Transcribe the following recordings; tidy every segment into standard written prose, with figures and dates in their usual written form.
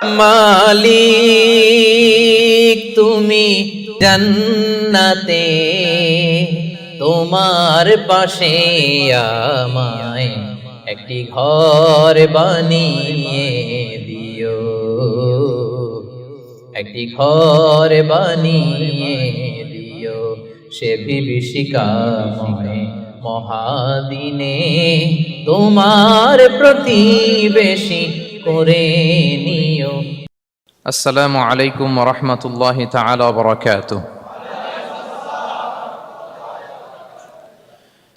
মালিক তুমি জান্নাতে, তোমার পাশে আমায় একটি ঘর বানিয়ে দিও, একটি ঘর বানিয়ে দিও সে বিভীষিকাময় মহাদিনে, তোমার প্রতিবেশী করে নিও। আসসালামু আলাইকুম ওয়া রাহমাতুল্লাহি তাআলা ওয়া বারাকাতুহু।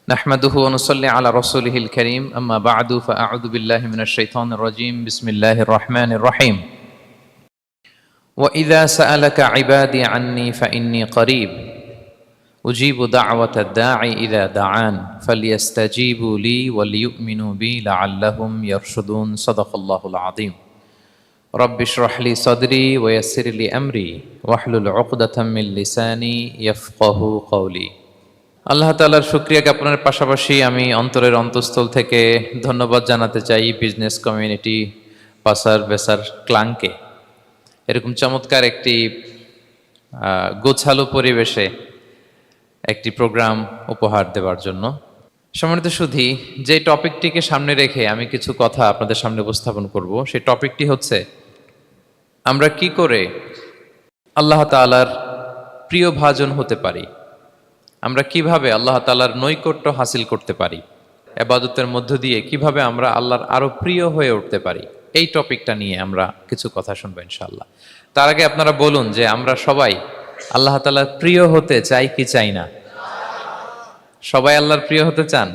নাহমাদুহু ওয়া নুসাল্লি আলা রাসূলিহিল কারীম, আম্মা বা'দু, ফাআউযু বিল্লাহি মিনাশ শাইতানির রাজীম। বিসমিল্লাহির রাহমানির রাহিম। ওয়া ইযা সাআলাকা ইবাদি আন্নী ফাইন্নী করিব উজিবু দা'ওয়াতাদ দাঈ ইযা দাআন ফালইস্তাজিবু লি ওয়া লিয়ুমিনু বি লাআল্লাহুম ইয়ারশুদুন। সাদাকাল্লাহুল আযীম। রব্বি ইশরাহ লি সাদরি ওয়া ইয়াসসির লি আমরি ওয়াহলুল উকদাতাম মিন লিসানি ইয়াফকাহু কওলি। আল্লাহ তাআলার শুকরিয়া জ্ঞাপনের পাশাপাশি আমি অন্তরের অন্তঃস্থল থেকে ধন্যবাদ জানাতে চাই বিজনেস কমিউনিটি পাসার বেসার ক্লাংকে এরকম চমৎকার একটি গোছালো পরিবেশে একটি প্রোগ্রাম উপহার দেওয়ার জন্য। সম্মানিত সুধী, যে টপিকটিকে সামনে রেখে আমি কিছু কথা আপনাদের সামনে উপস্থাপন করব, সেই টপিকটি হচ্ছে আমরা কি করে আল্লাহ তাআলার প্রিয় ভাজন হতে পারি, আমরা কিভাবে আল্লাহ তাআলার নৈকট্য হাসিল করতে পারি, ইবাদতের মধ্য দিয়ে কিভাবে আমরা আল্লাহর আরো প্রিয় হয়ে উঠতে পারি, এই টপিকটা নিয়ে আমরা কিছু কথা শুনবো ইনশাআল্লাহ। তার আগে আপনারা বলুন যে আমরা সবাই আল্লাহ তাআলার প্রিয় হতে চাই কি চাই না? সবাই আল্লাহর প্রিয় হতে চান?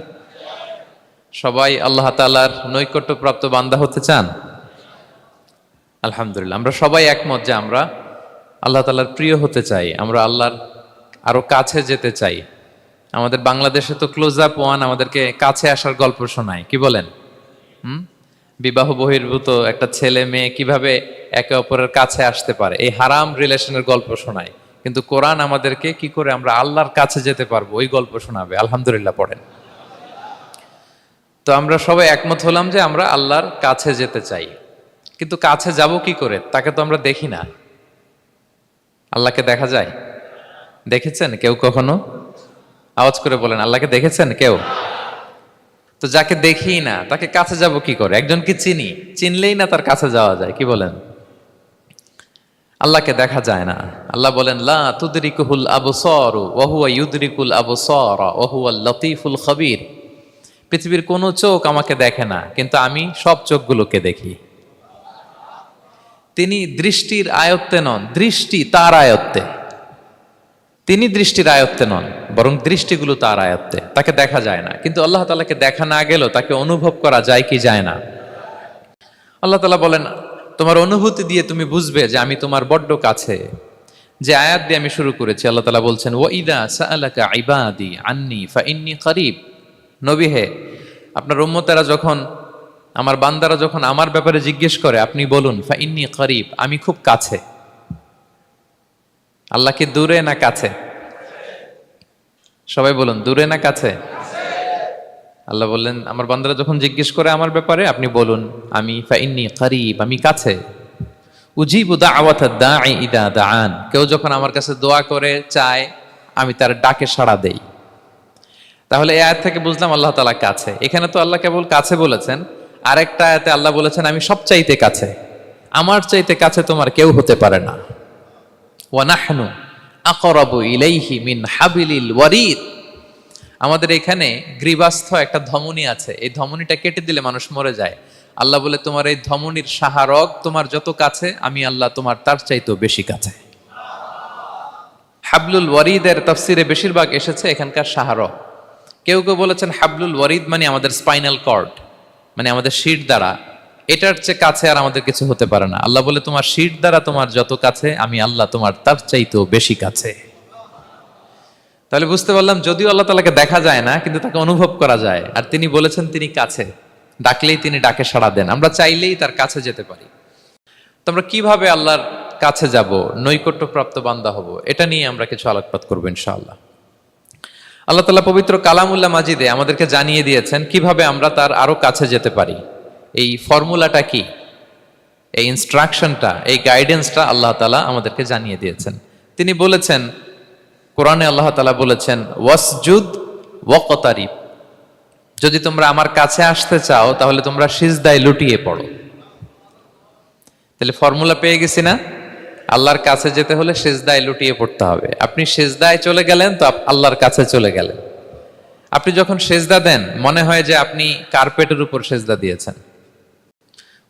সবাই আল্লাহ তাআলার নৈকট্যপ্রাপ্ত বান্দা হতে চান? আলহামদুলিল্লাহ, আমরা সবাই একমত যে আমরা আল্লাহ তাআলার প্রিয় হতে চাই, আমরা আল্লাহর আরো কাছে যেতে চাই। আমাদের বাংলাদেশে তো ক্লোজ আপ ওয়ান আমাদেরকে কাছে আসার গল্প শোনায়, কি বলেন? বিবাহ বহির্ভূত একটা ছেলে মেয়ে কিভাবে একে অপরের কাছে আসতে পারে, এই হারাম রিলেশনের গল্প শোনায়। কিন্তু কোরআন আমাদেরকে কি করে আমরা আল্লাহর কাছে যেতে পারবো ওই গল্প শোনাবে। আলহামদুলিল্লাহ পড়েন। তো আমরা সবাই একমত হলাম যে আমরা আল্লাহর কাছে যেতে চাই, কিন্তু কাছে যাব কি করে? তাকে তো আমরা দেখি না। আল্লাহকে দেখা যায়? দেখেছেন কেউ কখনো? আওয়াজ করে বলেন, আল্লাহকে দেখেছেন কেউ? তো যাকে দেখি না তাকে কাছে যাব কি করে? একজনকে চিনি, চিনলেই না তার কাছে যাওয়া যায়, কি বলেন? আল্লাহকে দেখা যায় না। আল্লাহ বলেন লা তুদরিকুহুল আবসারু ওয়া হুয়া ইউদরিকুল আবসারা ওয়া হুয়াল লতীফুল খবীর। পৃথিবীর কোনো চোখ আমাকে দেখে না, কিন্তু আমি সব চোখগুলোকে দেখি। তিনি দৃষ্টির আয়ত্তে নন, দৃষ্টি তার আয়ত্তে। তিনি দৃষ্টির আয়ত্তে নন, বরং দৃষ্টিগুলো তার আয়ত্তে। তাকে দেখা যায় না, কিন্তু আল্লাহ তাআলাকে দেখা না গেলেও তাকে অনুভব করা যায় কি যায় না? আল্লাহ তাআলা বলেন তোমার অনুভূতি দিয়ে তুমি বুঝবে যে আমি তোমার বড্ড কাছে। যে আয়াত দিয়ে আমি শুরু করেছি, আল্লাহ তাআলা বলছেন ওয়া ইযা সাআলাকা ইবাদি আন্নী ফাইন্নী করিব। নবী হে, আপনার উম্মতেরা যখন, আমার বান্দারা যখন আমার ব্যাপারে জিজ্ঞেস করে, আপনি বলুন ফাইন্নী করিব, আমি খুব কাছে। আল্লাহ কি দূরে না কাছে? সবাই বলুন, দূরে না কাছে? আল্লাহ বললেন আমার বান্দারা যখন জিজ্ঞেস করে আমার ব্যাপারে, আপনি বলুন আমি ফাইন্নী করিব, আমি কাছে। উজিবু দাওয়াতাদ দাঈ ইযা দাআন, কেউ যখন আমার কাছে দোয়া করে চায়, আমি তার ডাকে সাড়া দেই। তাহলে এই আয়াত থেকে বুঝলাম আল্লাহ তাআলা কাছে। এখানে তো আল্লাহ কেবল কাছে বলেছেন, আরেকটা আয়াতে আল্লাহ বলেছেন আমি সবচাইতে কাছে, আমার চাইতে কাছে তোমার কেউ হতে পারে না। ওয়া নাহনু আকরাবু ইলাইহি মিন হাবিলিল ওয়ারিদ। আমাদের এখানে গ্রীবাস্থ একটা ধমনী আছে, এই ধমনীটা কেটে দিলে মানুষ মরে যায়। আল্লাহ বলে তোমার এই ধমনীর সাহারক তোমার যত কাছে, আমি আল্লাহ তোমার তার চাইতেও বেশি কাছে। হাবলুল ওয়ারিদের তাফসিরে বেশিরভাগ এসেছে এখানকার সাহারক। কেউ কেউ বলেছেন হাবলুল ওয়ারিদ মানে আমাদের স্পাইনাল কর্ড, মানে আমাদের শির দ্বারা। এটার চেয়ে কাছে আর আমাদের কিছু হতে পারে না। আল্লাহ বলে তোমার শির দ্বারা তোমার যত কাছে, আমি আল্লাহ তোমার তার চাইতেও বেশি কাছে। তাহলে বুঝতে পারলাম যদিও আল্লাহ তাআলাকে দেখা যায় না, কিন্তু তাকে অনুভব করা যায়। আর তিনি বলেছেন তিনি কাছে, ডাকলেই তিনি ডাকে সাড়া দেন, আমরা চাইলেই তার কাছে যেতে পারি। তো আমরা কিভাবে আল্লাহর কাছে যাব, নৈকট্যপ্রাপ্ত বান্দা হব, এটা নিয়ে আমরা কিছু আলোকপাত করবো ইনশাআল্লাহ। আল্লাহ তাআলা পবিত্র কালামুল্লাহ মাজিদে আমাদেরকে জানিয়ে দিয়েছেন কিভাবে আমরা তার আরো কাছে যেতে পারি। এই ফর্মুলাটা কি? এই ইনস্ট্রাকশনটা, এই গাইডেন্সটা আল্লাহ তাআলা আমাদেরকে জানিয়ে দিয়েছেন। তিনি বলেছেন, কোরআনে আল্লাহ তাআলা বলেছেন, ওয়াসজুদ ওয়াকতারিব, যদি তোমরা আমার কাছে আসতে চাও তাহলে তোমরা সিজদায় লুটিয়ে পড়ো। তাহলে ফর্মুলা পেয়ে গেছি না? আল্লাহর কাছে যেতে হলে সিজদায় লুটিয়ে পড়তে হবে। আপনি সিজদায় চলে গেলেন তো আল্লাহর কাছে চলে গেলেন। আপনি যখন সিজদা দেন মনে হয় যে আপনি কার্পেটের উপর সিজদা দিয়েছেন,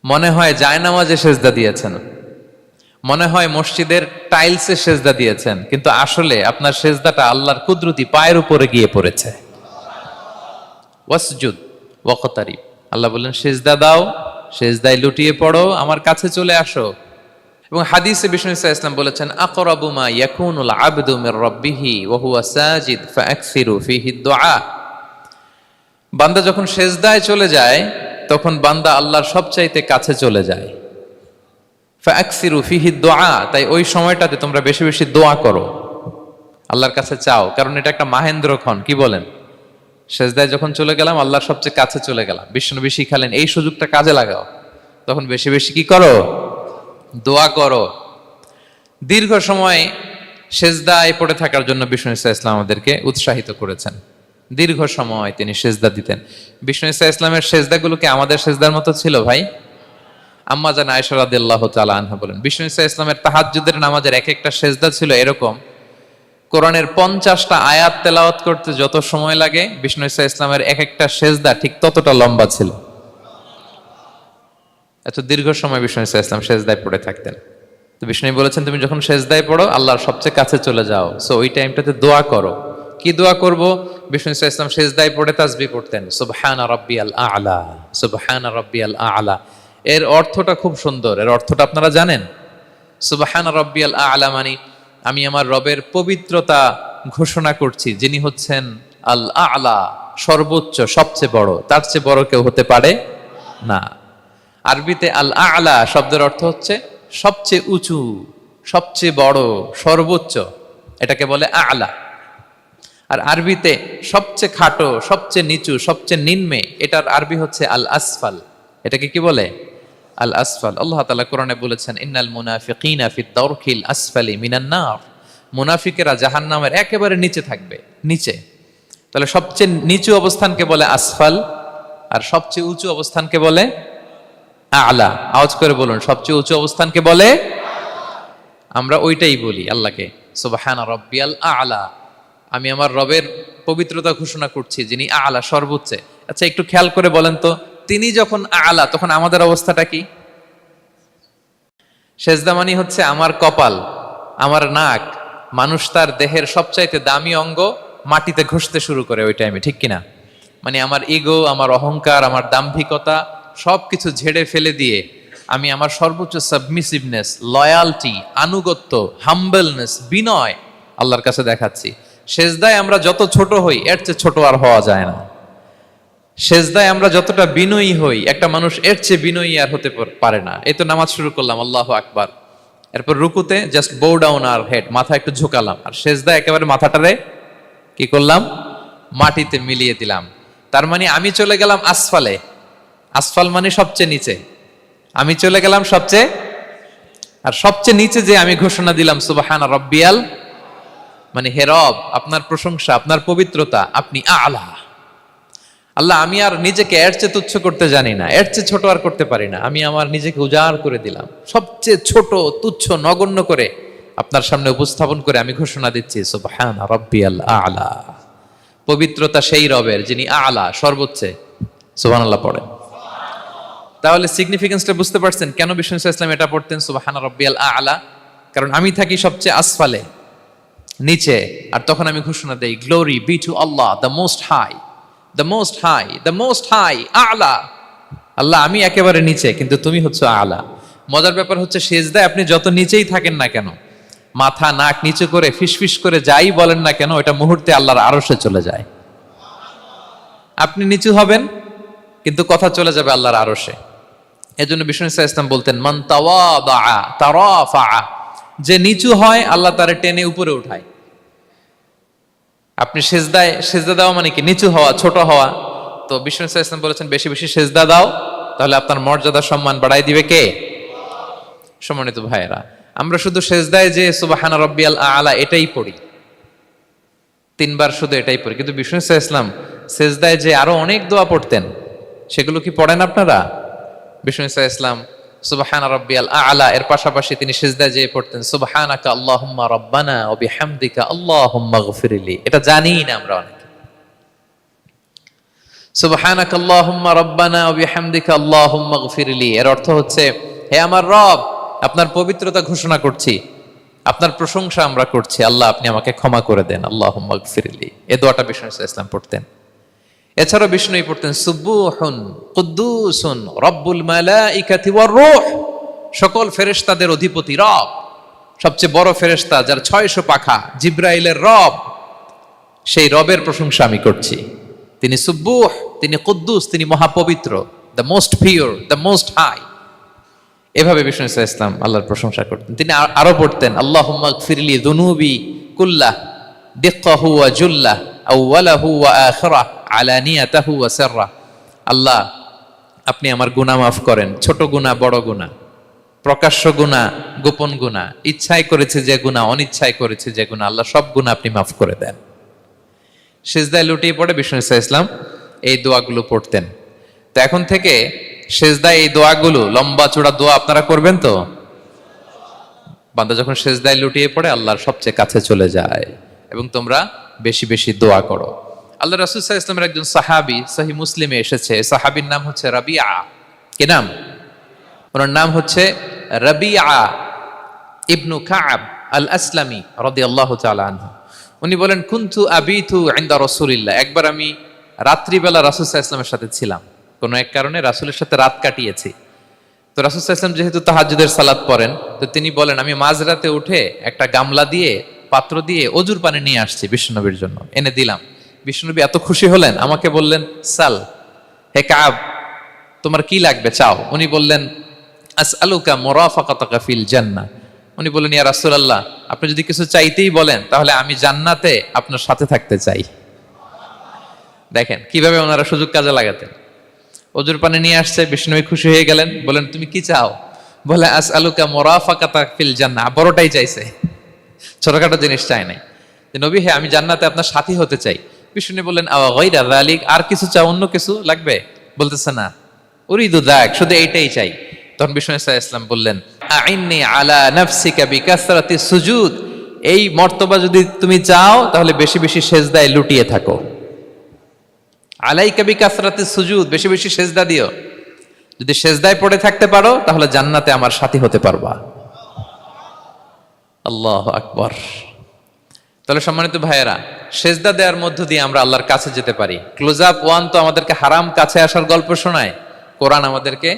মনে হয় জায়নামাজে সিজদা দিয়েছেন, মনে হয় মসজিদের টাইলসে সিজদা দিয়েছেন, কিন্তু আসলে আপনার সিজদাটা আল্লাহর কুদরতি পায়ের উপরে গিয়ে পড়েছে। ওয়াসজুদ ওয়াকতারিব, আল্লাহ বললেন সিজদা দাও, সিজদায় লুটিয়ে পড়ো, আমার কাছে চলে আসো। এবং হাদিসে বিষ্ণু ইসলাম বলেছেন, আকরাবু মা ইয়াকুনুল আবদু মির রাব্বিহি ওয়া হুয়া সাজিদ ফাআকসিরু ফীহি দুআ। বান্দা যখন সিজদায় চলে যায় তখন বান্দা আল্লাহর সবচাইতে কাছে চলে যায়। ফাআকসিরু ফীহি দুআ, তাই ওই সময়টাতে তোমরা বেশি বেশি দোয়া করো, আল্লাহর কাছে চাও, কারণ এটা একটা মাহেন্দ্রক্ষণ। কি বলেন? সিজদায় যখন চলে গেলাম আল্লাহর সবচেয়ে কাছে চলে গেলাম, বিষ্ণু শিখালেন এই সুযোগটা কাজে লাগাও, তখন বেশি বেশি কি করো? দোয়া করো। দীর্ঘ সময় সিজদায় পড়ে থাকার জন্য বিষ্ণু ইসলাম আমাদেরকে উৎসাহিত করেছেন। দীর্ঘ সময় তিনি সিজদা দিতেন। বিষ্ণু ইসলামের সিজদাগুলোকে আমাদের সিজদার মতো ছিল ভাই? আম্মা জান আয়েশা রাদিয়াল্লাহু তাআলা আনহা বলেন, বিষ্ণু ইসলামের তাহাজ্জুদের নামাজের এক একটা সিজদা ছিল এরকম, কোরআনের 50টা আয়াত তেলাওয়াত করতে যত সময় লাগে বিষ্ণু ইসলামের এক একটা সিজদা ঠিক ততটা লম্বা ছিল। এত দীর্ঘ সময় বিষ্ণু ইসলাম সিজদায় পড়ে থাকতেন। তো বিষ্ণু বলেছেন, তুমি যখন সিজদায় পড়ো আল্লাহর সবচেয়ে কাছে চলে যাও, সো ওই টাইমটাতে দোয়া করো। কি দোয়া করব? বিষ্ণু ইসলাম সিজদায় পড়ে তাসবিহ পড়তেন, সুবহানা রাব্বিয়াল আ'লা, সুবহানা রাব্বিয়াল আ'লা। এর অর্থটা খুব সুন্দর। এর অর্থটা আপনারা জানেন? সুবহানা রাব্বিয়াল আ'লা মানে আমি আমার রবের পবিত্রতা ঘোষণা করছি, যিনি হচ্ছেন আল আ'লা, সর্বোচ্চ, সবচেয়ে বড়, তার চেয়ে বড় কেউ হতে পারে না। আরবিতে আল আ'লা শব্দের অর্থ হচ্ছে সবচেয়ে উঁচু, সবচেয়ে বড়, সর্বোচ্চ, এটাকে বলে আ'লা। আর আরবিতে সবচেয়ে খাটো, সবচেয়ে নিচু, সবচেয়ে নিম্নে, এটার আরবি হচ্ছে আল আসফাল। এটাকে কি বলে? আল আসফাল। আল্লাহ তাআলা কোরআনে বলেছেন, ইন্নাল মুনাফিকিনা ফিদ দারকিল আসফালি মিনান নার, মুনাফিকেরা জাহান্নামের একেবারে নিচে থাকবে, নিচে। তাহলে সবচেয়ে নিচু অবস্থানকে বলে আসফাল, আর সবচেয়ে উঁচু অবস্থানকে বলে আ'লা। আওয়াজ করে বলুন, সবচেয়ে উঁচু অবস্থানকে বলে? আমরা ওইটাই বলি আল্লাহকে, সুবহানা রাব্বিয়াল আ'লা, আমি আমার রবের পবিত্রতা ঘোষণা করছি, যিনি আ'লা, সর্বোচ্চ। আচ্ছা, একটু খেয়াল করে বলেন তো, তিনি যখন আ'লা তখন আমাদের অবস্থাটা কি? সেজদা মানে হচ্ছে আমার কপাল, আমার নাক, মানুষ তার দেহের সবচাইতে দামি অঙ্গ মাটিতে ঘষতে শুরু করে ওই টাইমে, ঠিক কিনা? মানে আমার ইগো, আমার অহংকার, আমার দাম্ভিকতা সবকিছু ঝেড়ে ফেলে দিয়ে আমি আমার সর্বোচ্চ সাবমিসিভনেস, লয়ালটি, আনুগত্য, হাম্বলনেস, বিনয় আল্লাহর কাছে দেখাচ্ছি। সেজদায় আমরা যত ছোট হই এর চেয়ে ছোট আর হওয়া যায় না। সেজদায় আমরা যতটা বিনয়ী হই একটা মানুষ এর চেয়ে বিনয়ী আর হতে পারে না। এই তো নামাজ শুরু করলাম, আল্লাহু আকবার, এরপর রুকুতে জাস্ট বো ডাউন আর হেড, মাথা একটু ঝুঁকালাম, আর সেজদায় একেবারে মাথাটারে কি করলাম? মাটিতে মিলিয়ে দিলাম। তার মানে আমি চলে গেলাম আসফালে। আসফাল মানে সবচেয়ে নিচে, আমি চলে গেলাম সবচেয়ে, আর সবচেয়ে নিচে যে আমি ঘোষণা দিলাম সুবহানা রাব্বিয়াল, মানে হে রব, আপনার প্রশংসা, আপনার পবিত্রতা, আপনি আ'লা। আল্লাহ, আমি আর নিজেকে এর চেয়ে তুচ্ছ করতে জানি না, এর চেয়ে ছোট আর করতে পারি না, আমি আমার নিজেকে উজাড় করে দিলাম, সবচেয়ে ছোট, তুচ্ছ, নগণ্য করে আপনার সামনে উপস্থাপন করে আমি ঘোষণা দিচ্ছি সুবহানা রাব্বিয়াল আ'লা। পবিত্রতা সেই রবের যিনি আ'লা, সর্বোচ্চ। সুবহানাল্লাহ পড়েন। তাহলে সিগনিফিকেন্সটা বুঝতে পারছেন কেন বিষ্ণু ইসলাম এটা পড়তেন, সুবহানা রাব্বিয়াল আ'লা? কারণ আমি থাকি সবচেয়ে আসফালে, নিচে, আর তখন আমি ঘোষণা দেই, glory be to Allah the most high, the most high, the most high, আ'লা। আল্লাহ, আমি একেবারে নিচে, কিন্তু তুমি হচ্ছে আ'লা। মজার ব্যাপার হচ্ছে, সেজদায় আপনি যত নিচেই থাকেন না কেন, মাথা নাক নিচু করে ফিসফিস করে যাই বলেন না কেন, এটা মুহূর্তে আল্লাহর আরশে চলে যায়। আপনি নিচু হবেন কিন্তু কথা চলে যাবে আল্লাহর আরশে। এজন্য বিষ্ণু ইসলাম বলতেন, মান তাওয়াদা তারাফা, যে নিচু হয় আল্লাহ তারে টেনে উপরে উঠায়। আপনি সেজদা দেওয়া মানে কি? নিচু হওয়া, ছোট হওয়া। তো বিষ্ণু ইসলাম বলেছেন, বেশি বেশি সেজদা দাও, তাহলে আপনার মর্যাদা, সম্মান বাড়াই দিবে কে? সম্মানিত ভাইয়েরা, আমরা শুধু সেজদায় যে সুবহান রাব্বিয়াল আলা এটাই পড়ি, 3 বার শুধু এটাই পড়ি, কিন্তু বিষ্ণু সাল্লাল্লাহু আলাইহি ওয়াসাল্লাম সেজদায় যে আরো অনেক দোয়া পড়তেন, সেগুলো কি পড়েন আপনারা? বিষ্ণু সাল্লাল্লাহু আলাইহি ওয়াসাল্লাম সুবহান রাব্বিয়াল আলা এর পাশাপাশি তিনি সিজদায় যেয়ে পড়তেন সুবহানাকা আল্লাহুম্মা রাব্বানা ওয়া বিহামদিকা আল্লাহুম্মা গফিরলি। এটা জানি না আমরা অনেকে। সুবহানাকা আল্লাহুম্মা রাব্বানা ওয়া বিহামদিকা আল্লাহুম্মা গফিরলি এর অর্থ হচ্ছে, হে আমার রব, আপনার পবিত্রতা ঘোষণা করছি, আপনার প্রশংসা আমরা করছি, আল্লাহ আপনি আমাকে ক্ষমা করে দেন, আল্লাহুম্মা গফিরলি। এই দোয়াটা বিষ্ণু সাল্লাল্লাহু আলাইহি ওয়াসাল্লাম পড়তেন। এছাড়াও বিষ্ণুই পড়তেন সুবুহুন কুদ্দুসুন রব্বুল মালাইকাতি ওয়ার রূহ, সকল ফেরেশতাদের অধিপতি রব, সবচেয়ে বড় ফেরেশতা যার 600 পাখা, জিব্রাইলের রব, সেই রবের প্রশংসা আমি করছি। তিনি সুবুহ, তিনি কুদ্দুস, তিনি মহাপবিত্র, the most pure, the most high. এভাবে বিষ্ণু সাল্লাল্লাহু আলাইহি ওয়াসাল্লাম আল্লাহর প্রশংসা করতেন। তিনি আরো পড়তেন আল্লাহুম্মা গফিরলি যুনুবি কুল্লাহ দিক্কাহু ওয়া জুল্লাহ আউওয়ালাহু ওয়া আখিরাহ আলানিয়াতাহু ওয়া সিররাহ। আল্লাহ আপনি আমার গুনাহ মাফ করেন, ছোট গুনাহ, বড় গুনাহ, প্রকাশ্য গুনাহ, গোপন গুনাহ, ইচ্ছায় করেছে যে গুনাহ, অনিচ্ছায় করেছে যে গুনাহ, আল্লাহ সব গুনাহ আপনি মাফ করে দেন। সিজদায় লুটিয়ে পড়ে বিষ্ণু সাল্লাল্লাহু আলাইহি ওয়াসাল্লাম এই দোয়াগুলো পড়তেন। তো এখন থেকে সিজদায় এই দোয়াগুলো, লম্বা চূড়া দোয়া আপনারা করবেন তো? বান্দা যখন সিজদায় লুটিয়ে পড়ে আল্লাহর সবচেয়ে কাছে চলে যায়, এবং তোমরা বেশি বেশি দোয়া করো। আল্লাহ রাসূল সাল্লাল্লাহু আলাইহি ওয়াসাল্লামের একজন সাহাবী, সহিহ মুসলিমে এসেছে, সাহাবীর নাম হচ্ছে রাবিআ। কি নাম? ওনার নাম হচ্ছে রাবিআ ইবনু কাব আল আসলামি রাদিয়াল্লাহু তাআলা আনহু। উনি বলেন কুনতু আবিতু ইনদা রাসূলিল্লাহ, একবার আমি রাত্রিবেলা রাসূল সাল্লাল্লাহু আলাইহি ওয়াসাল্লামের সাথে ছিলাম, কোনো এক কারণে রাসূলের সাথে রাত কাটিয়েছি। তো রাসূল সাল্লাল্লাহু আলাইহি ওয়াসাল্লাম যেহেতু তাহাজ্জুদের সালাত পড়েন, তো তিনি বলেন আমি মাঝরাতে উঠে একটা গামলা দিয়ে, পাত্র দিয়ে অজুর পানি নিয়ে আসছি বিশ্বনবীর জন্য, এনে দিলাম। বিশ্বনবী এত খুশি হলেন, আমাকে বললেন সাল, হে কাব তোমার কি লাগবে চাও। উনি বললেন আসআলুকা মুরাফাকাতাকা ফিল জান্নাহ। উনি বললেন ইয়া রাসূলুল্লাহ, আপনি যদি কিছু চাইতেই বলেন তাহলে আমি জান্নাতে আপনার সাথে থাকতে চাই। দেখেন কিভাবে ওনারা সুযোগ কাজে লাগাতেন। অজুর পানি নিয়ে আসছে, বিষ্ণুবী খুশি হয়ে গেলেন, বলেন তুমি কি চাও? বলে আসআলুকা মুরাফাকাতাকা ফিল জান্নাহ, বড়টাই চাইছে, ছোটখাটো জিনিস চাই নাই। যে নবী হে আমি জান্নাতে আপনার সাথী হতে চাই। বিষ্ণু বললেন আওয়া গায়রা যালিক, আর কিছু চাও, অন্য কিছু লাগবে? বলতেছে না, উরিদু যাক, শুধু এইটাই চাই। তখন বিষ্ণু সাল্লাল্লাহু আলাইহি ওয়াসাল্লাম বললেন আইন্নি আলা নাফসিকা বিকাসরাতি সুজুদ, এই মর্তবা যদি তুমি চাও তাহলে বেশি বেশি সেজদায় লুটিয়ে থাকো। আলাইকা বিকাসরাতি সুজুদ, বেশি বেশি সেজদা দিও। যদি সেজদায় পড়ে থাকতে পারো তাহলে জান্নাতে আমার সাথী হতে পারবা। আল্লাহু আকবার। তাহলে সম্মানিত ভাইয়েরা, সেজদা দেওয়ার মধ্য দিয়ে আমরা আল্লাহর কাছে যেতে পারি। ক্লোজ আপ ওয়ান তো আমাদেরকে হারাম কাছে আসার গল্প শোনায়, কোরআন আমাদেরকে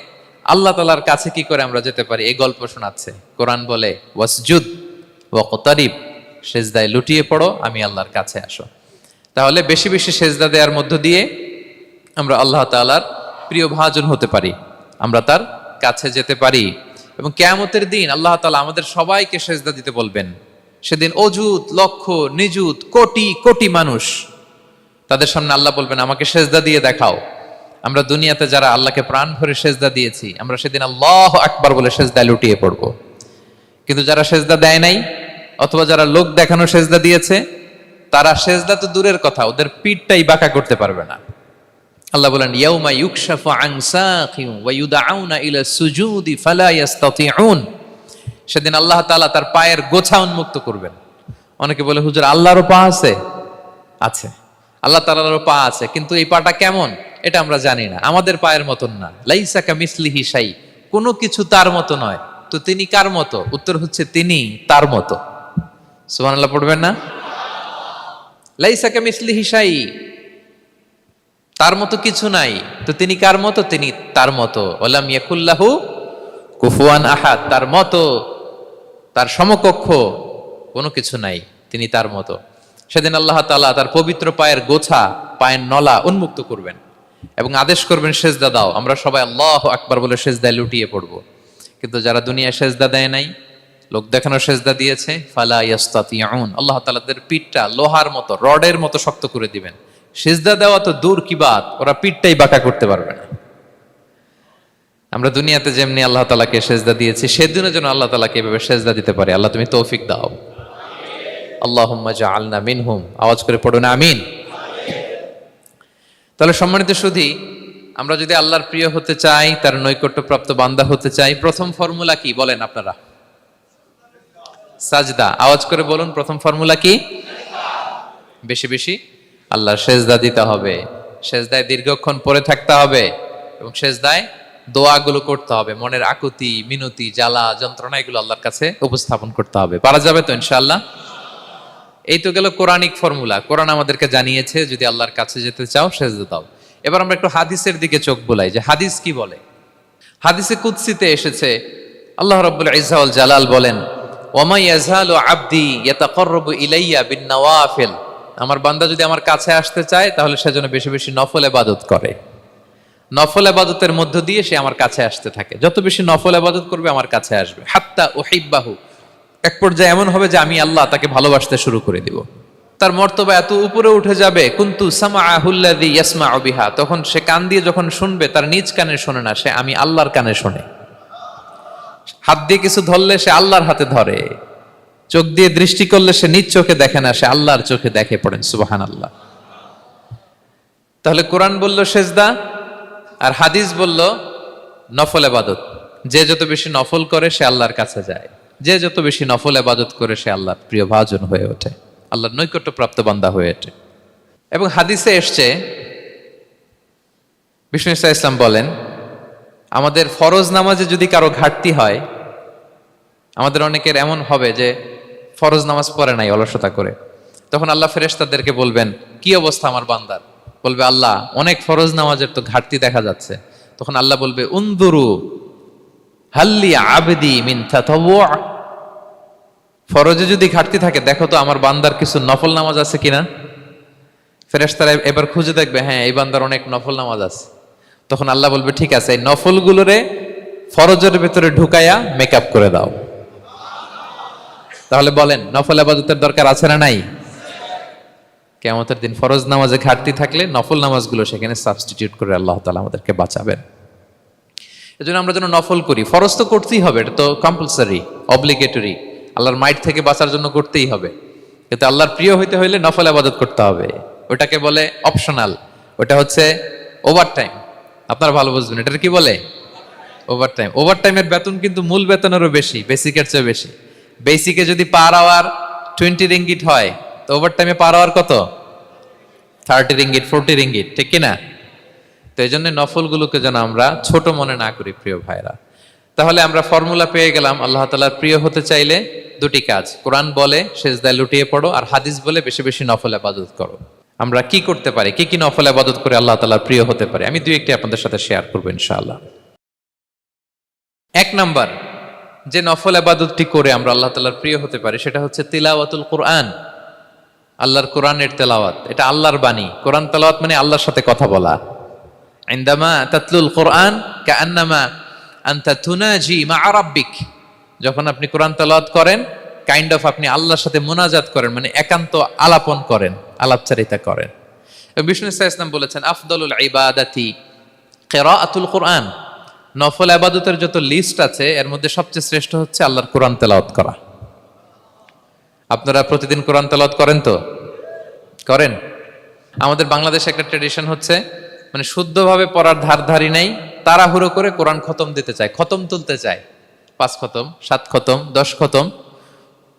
আল্লাহ তাআলার কাছে কি করে আমরা যেতে পারি এই গল্প শোনাচ্ছে। কোরআন বলে ওয়াসজুদ ওয়াকতারিব, সেজদায় লুটিয়ে পড়ো, আমি আল্লাহর কাছে আসো। তাহলে বেশি বেশি সেজদা দেওয়ার মধ্য দিয়ে আমরা আল্লাহ তাআলার প্রিয় ভাজন হতে পারি, আমরা তার কাছে যেতে পারি। এবং কিয়ামতের দিন আল্লাহ তাআলা আমাদের সবাইকে সেজদা দিতে বলবেন। সেদিন অযুত লক্ষ নিযুত কোটি কোটি মানুষ, তাদের সামনে আল্লাহ বলবেন আমাকে সেজদা দিয়ে দেখাও। আমরা দুনিয়াতে যারা আল্লাহকে প্রাণ ভরে সেজদা দিয়েছি, আমরা সেদিন আল্লাহু আকবার বলে সেজদায় লুটিয়ে পড়বো। কিন্তু যারা সেজদা দেয় নাই, অথবা যারা লোক দেখানো সেজদা দিয়েছে, তারা সেজদা তো দূরের কথা, ওদের পিঠটাই বাঁকা করতে পারবে না। আল্লাহ বলেন ইয়াউমা ইউকশাফু আন সাকিন ওয়া ইউদআউনা ইলা সুজুদি ফালা ইস্তাতিউন, সেদিন আল্লাহ তাআলা তার পায়ের গোছা উন্মুক্ত করবেন। অনেকে বলে হুজুর আল্লাহরও পা আছে? আছে, আল্লাহ তাআলারও পা আছে, কিন্তু এই পাটা কেমন এটা আমরা জানি না, আমাদের পায়ের মতন না। লাইসা কামিসলিহি শাই, কোনো কিছু তার মতো নয়। তো তিনি কার মতো? উত্তর হচ্ছে তিনি তার মতো। সুবহানাল্লাহ পড়বেন না? লাইসা কামিসলিহি শাই, তার মতো কিছু নাই। তো তিনি কার মতো? তিনি তার মতো। ওয়ালাম ইয়াকুল্লাহু কুফুয়ান আহাদ, তার মতো, তার সমকক্ষ কোনো কিছু নাই, তিনি তার মতো। সেদিন আল্লাহ তাআলা তার পবিত্র পায়ের গোছা, পায়ের নলা উন্মুক্ত করবেন এবং আদেশ করবেন সেজদা দাও। আমরা সবাই আল্লাহু আকবার বলে সেজদায় লুটিয়ে পড়ব। কিন্তু যারা দুনিয়ায় সেজদা দেয় নাই, লোক দেখানো সেজদা দিয়েছে, ফালা ইয়াস্তাতিউন, আল্লাহ তাআলা তাদের পিঠটা লোহার মতো, রডের মতো শক্ত করে দিবেন। সেজদা দেওয়া তো দূর কি বাত, ওরা পিঠটাই বাঁকা করতে পারবে না। আমরা দুনিয়াতে যেমনি আল্লাহ তাআলাকে সেজদা দিয়েছি, সেদিনও যেন আল্লাহ তাআলাকে এভাবে সেজদা দিতে পারি। আল্লাহ তুমি তৌফিক দাও। আল্লাহুম্মা জাআলনা মিনহুম। আওয়াজ করে পড়ুন আমিন। তাহলে সম্মানিত সুধী, আমরা যদি আল্লাহর প্রিয় হতে চাই, তার নৈকট্যপ্রাপ্ত বান্দা হতে চাই, প্রথম ফর্মুলা কি বলেন আপনারা? সাজদা। আওয়াজ করে বলুন, প্রথম ফর্মুলা কি? বেশি বেশি আল্লাহর সেজদা দিতে হবে, সেজদায় দীর্ঘক্ষণ পড়ে থাকতে হবে এবং সেজদায় দোয়াগুলো করতে হবে, মনের আকুতি মিনতি জ্বালা যন্ত্রণা এগুলো আল্লাহর কাছে উপস্থাপন করতে হবে। পারা যাবে তো ইনশাআল্লাহ? এই তো গেল কোরআনিক ফর্মুলা। কোরআন আমাদেরকে জানিয়েছে যদি আল্লাহর কাছে যেতে চাও সেজদা দাও। এবার আমরা একটু হাদিসের দিকে চোখ বুলাই যে হাদিস কি বলে। হাদিসে কুদসিতে এসেছে, আল্লাহ রাব্বুল ইজ্জা ওয়াল জালাল বলেন, ওমা ইয়াজালু আবদি ইয়াতাকাররাবু ইলাইয়া বিন-নওয়াফিল। আমার বান্দা যদি আমার কাছে আসতে চায় তাহলে সে যেন বেশি বেশি নফল ইবাদত করে। নফল ইবাদতের মধ্য দিয়ে সে আমার কাছে আসতে থাকে। যত বেশি নফল ইবাদত করবে আমার কাছে আসবে। হাত্তা উহিব্বাহু, এক পর্যায়ে এমন হবে যে আমি আল্লাহ তাকে ভালোবাসতে শুরু করে দিব। তার মর্তবা এত উপরে উঠে যাবে, কুনতু সামাআহুল্লাযী ইয়াসমাউ বিহা, তখন সে কান দিয়ে যখন শুনবে তার নিজ কানে শোনে না, সে আমি আল্লাহর কানে শোনে। হাত দিয়ে কিছু ধরলে সে আল্লাহর হাতে ধরে, চোখ দিয়ে দৃষ্টি করলে সে নিজ চোখে দেখে না, সে আল্লাহর চোখে দেখে। পড়েন সুবহানাল্লাহ। তাহলে কোরআন বলল সেজদা আর হাদিস বলল নফল ইবাদত। যে যত বেশি নফল করে সে আল্লাহর কাছে যায়, যে যত বেশি নফল ইবাদত করে সে আল্লাহর প্রিয় ভাজন হয়ে ওঠে, আল্লাহর নৈকট্যপ্রাপ্ত বান্দা হয়ে ওঠে। এবং হাদিসে এসছে, বিষ্ণু ইসা ইসলাম বলেন, আমাদের ফরজ নামাজে যদি কারো ঘাটতি হয়, আমাদের অনেকের এমন হবে যে ফরজ নামাজ পড়ে নাই অলসতা করে, তখন আল্লাহ ফেরেশতাদেরকে বলবেন কি অবস্থা আমার বান্দার? বলবে আল্লাহ অনেক ফরজ নামাজের তো ঘাটতি দেখা যাচ্ছে। তখন আল্লাহ বলবে উনদুরু হাল্লি আবদি মিন তাতাওয়ু, ফরজে যদি ঘাটতি থাকে দেখো তো আমার বান্দার কিছু নফল নামাজ আছে কিনা। ফেরেশতারা এবার খুঁজে দেখবে, হ্যাঁ এই বান্দার অনেক নফল নামাজ আছে। তখন আল্লাহ বলবে ঠিক আছে, এই নফলগুলোরে ফরজের ভেতরে ঢুকায়া মেকআপ করে দাও। তাহলে বলেন নফল ইবাদতের দরকার আছে না নাই? কিয়ামতের দিন ফরজ নামাজে ঘাটতি থাকলে নফল নামাজগুলো সেখানে সাবস্টিটিউট করে আল্লাহ তাআলা আমাদেরকে বাঁচাবেন। এজন্য আমরা যেন নফল করি। ফরজ তো করতেই হবে, এটা তো কম্পালসারি, অব্লিগেটরি, আল্লাহর মাইট থেকে বাঁচার জন্য করতেই হবে। কিন্তু আল্লাহর প্রিয় হইতে হইলে নফল ইবাদত করতে হবে। ওটাকে বলে অপশনাল, ওটা হচ্ছে ওভারটাইম। আপনারা ভালো বুঝবেন, এটার কি বলে? ওভারটাইম। ওভারটাইমের বেতন কিন্তু মূল বেতনেরও বেশি, বেসিকের চেয়ে বেশি। বেসিকে যদি পার আওয়ার 20 রিঙ্গিট হয়, তো ওভারটাইমে পার আওয়ার কত? 30 রিঙ্গিট, 40 রিঙ্গিট, ঠিক কিনা? তো এই জন্য নফলগুলোকে যেন আমরা ছোট মনে না করি প্রিয় ভাইরা। তাহলে আমরা ফর্মুলা পেয়ে গেলাম, আল্লাহ তাআলার প্রিয় হতে চাইলে দুটি কাজ, কোরআন বলে সেজদায় লুটিয়ে পড়ো, আর হাদিস বলে বেশি বেশি নফল ইবাদত করো। আমরা কি করতে পারি, কি কি নফল ইবাদত করে আল্লাহ তাআলার প্রিয় হতে পারি, আমি দুই একটি আপনাদের সাথে শেয়ার করবো ইনশাআল্লাহ। এক নাম্বার যে নফল ইবাদতটি করে আমরা আল্লাহ তাআলার প্রিয় হতে পারি সেটা হচ্ছে তিলাওয়াতুল কোরআন, আল্লাহর কোরআনের তেলাওয়াত। এটা আল্লাহর বাণী। কোরআন তেলাওয়াত মানে আল্লাহর সাথে কথা বলা। ইনদামা তাতলুল কোরআন কাআন্নামা আনতা তুনাজি মা রাব্বিক, যখন আপনি কোরআন তেলাওয়াত করেন কাইন্ড অফ আপনি আল্লাহর সাথে মুনাজাত করেন, মানে একান্ত আলাপন করেন, আলাপচারিতা করেন। বিষ্ণু ইসলাম বলেছেন আফদলুল ইবাদাতি কিরাআতুল কোরআন, নফল ইবাদতের যত লিস্ট আছে এর মধ্যে সবচেয়ে শ্রেষ্ঠ হচ্ছে আল্লাহর কোরআন তেলাওয়াত করা। আপনারা প্রতিদিন কোরআন তেলাওয়াত করেন তো? করেন? আমাদের বাংলাদেশে একটা ট্র্যাডিশন হচ্ছে, মানে শুদ্ধভাবে পড়ার ধারধারি নেই, তাড়াহুড়ো করে কোরআন খতম দিতে চায়, খতম তুলতে চায়। 5 খতম, 7 খতম, 10 খতম।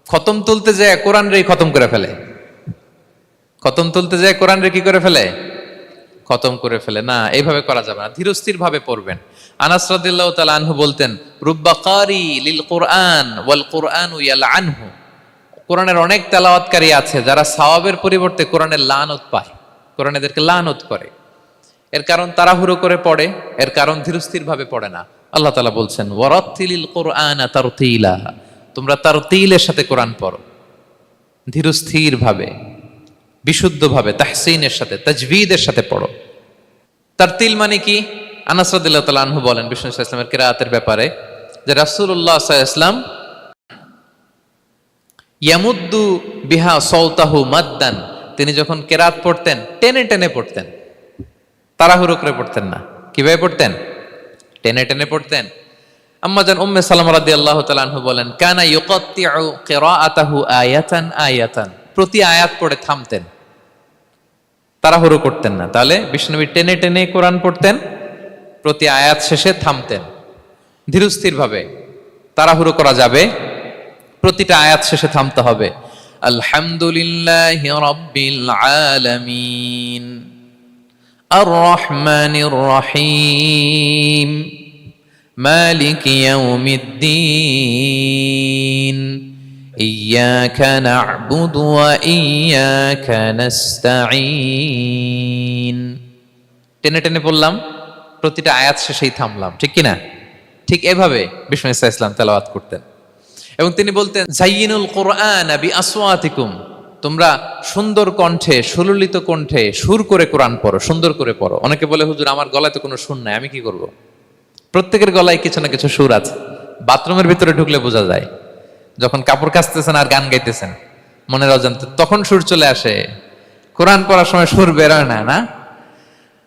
খতম তুলতে যায় কোরআন রে খতম করে ফেলে। খতম তুলতে যায় কোরআন রে কি করে ফেলে? খতম করে ফেলে। না, এইভাবে করা যাবে না, ধীরস্থির ভাবে পড়বেন। আনাস রাদিয়াল্লাহু তাআলা আনহু বলতেন, রুব্বা কারি লিল কোরআন ওয়াল কোরআনু ইয়ালআনহু, কোরআনের অনেক তেলাওয়াতকারী আছে যারা সওয়াবের পরিবর্তে কোরআনের লানত পায়, কোরআন এদেরকে লানত করে। এর কারণ তাড়াহুড়ো করে পড়ে, এর কারণ ধীরস্থির ভাবে পড়ে না। আল্লাহ তাআলা বলছেন ওয়ারাত্তিলিল কোরআনা তারতিলা, তোমরা তারতিলের সাথে কোরআন পড়ো, ধীরস্থির ভাবে, বিশুদ্ধ ভাবে, তাহসিনের সাথে, তাজবিদের সাথে পড়ো। তারতিল মানে কি? আনাস রাদিয়াল্লাহু তাআলা আনহু বলেন বিষ্ণু সাল্লাল্লাহু আলাইহি ওয়াসাল্লামের কিরাআতের ব্যাপারে যে রাসূলুল্লাহ সাল্লাল্লাহু আলাইহি ওয়াসাল্লাম ইয়ামুদ্দু বিহা সাওতাহু মাদ্দান, তিনি যখন কিরাত পড়তেন টেনে টেনে পড়তেন, তাড়াহুড়ো করে পড়তেন না। কিভাবে পড়তেন? টেনে টেনে পড়তেন। আম্মা জান উম্মে সালামা রাদিয়াল্লাহু তাআলা আনহু বলেন, কানা ইউকাত্তিউ কিরাআতাহু আয়াতান আয়াতান, প্রতি আয়াত পড়ে থামতেন, তাড়াহুড়ো করতেন না। তাহলে বিশ্বনবী টেনে টেনে কোরআন পড়তেন, প্রতি আয়াত শেষে থামতেন, ধীরস্থির ভাবে। তাড়াহুড়ো করা যাবে, প্রতিটা আয়াত শেষে থামতে হবে। আলহামদুলিল্লাহি রাব্বিল আলামিন আর রহমানির রহিম মালিকি ইয়াউমিদ্দিন ইয়্যাকা না'বুদু ওয়া ইয়্যাকা নাস্তাঈন। টেনে টেনে বললাম, প্রতিটা আয়াত শেষেই থামলাম, ঠিক কিনা? ঠিক এভাবে বিষ্ণু ইসা ইসলাম তেলাওয়াত করতেন। এবং তিনি বলতেন, জাইয়িনুল কুরআন বিআসওয়াতিকুম, তোমরা সুন্দর কণ্ঠে, সুললিত কণ্ঠে সুর করে কোরআন পড়ো, সুন্দর করে পড়ো। অনেকে বলে, হুজুর আমার গলায় তো কোনো সুর নাই, আমি কি করব? প্রত্যেকের গলায় কিছু না কিছু সুর আছে। বাথরুমের ভিতরে ঢুকলে বোঝা যায়, যখন কাপড় কাচতেছেন আর গান গাইতেছেন মনের অজান্তে, তখন সুর চলে আসে। কোরআন পড়ার সময় সুর বেরোয় না, না?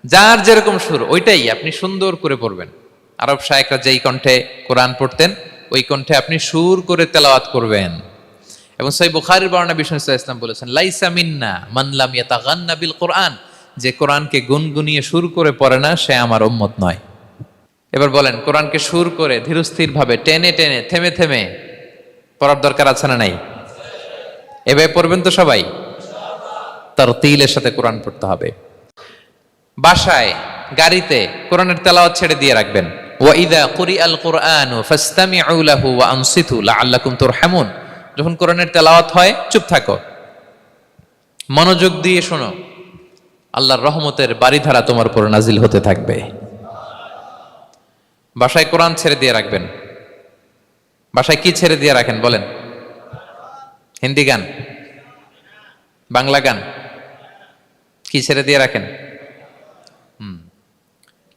যার যেরকম সুর ওইটাই আপনি সুন্দর করে পড়বেন। আরব শায়েখরা যেই কণ্ঠে কোরআন পড়তেন, ওই কণ্ঠে আপনি সুর করে তেলাওয়াত করবেন। এবং সহিহ বুখারীর বর্ণনা বিষ্ণু ইসলাম বলেছেন, লাইসা মিন্না মান লাম ইয়াতাগান্না বিল কোরআন, যে কোরআনকে গুনগুনিয়ে সুর করে পড়ে না সে আমার উম্মত নয়। এবার বলেন, কোরআনকে সুর করে ধীরস্থির ভাবে টেনে টেনে থেমে থেমে পড়ার দরকার আছে না নাই? এভাবে পড়বেন তো সবাই? তারতিলের সাথে কোরআন পড়তে হবে। বাসায়, গাড়িতে কোরআনের তেলাওয়াত ছেড়ে দিয়ে রাখবেন। ওয়া ইযা কুরিআল কুরআনু ফাসতামিউ লাহু ওয়া আনসিতু লাআল্লাকুম তুরহামুন, যখন কোরআনের তেলাওয়াত হয় চুপ থাকো, মনোযোগ দিয়ে শোনো, আল্লাহর রহমতের বারিধারা তোমার উপর নাজিল হতে থাকবে। বাসায় কোরআন ছেড়ে দিয়ে রাখবেন। বাসায় কি ছেড়ে দিয়ে রাখেন বলেন? হিন্দি গান, বাংলা গান, কি ছেড়ে দিয়ে রাখেন?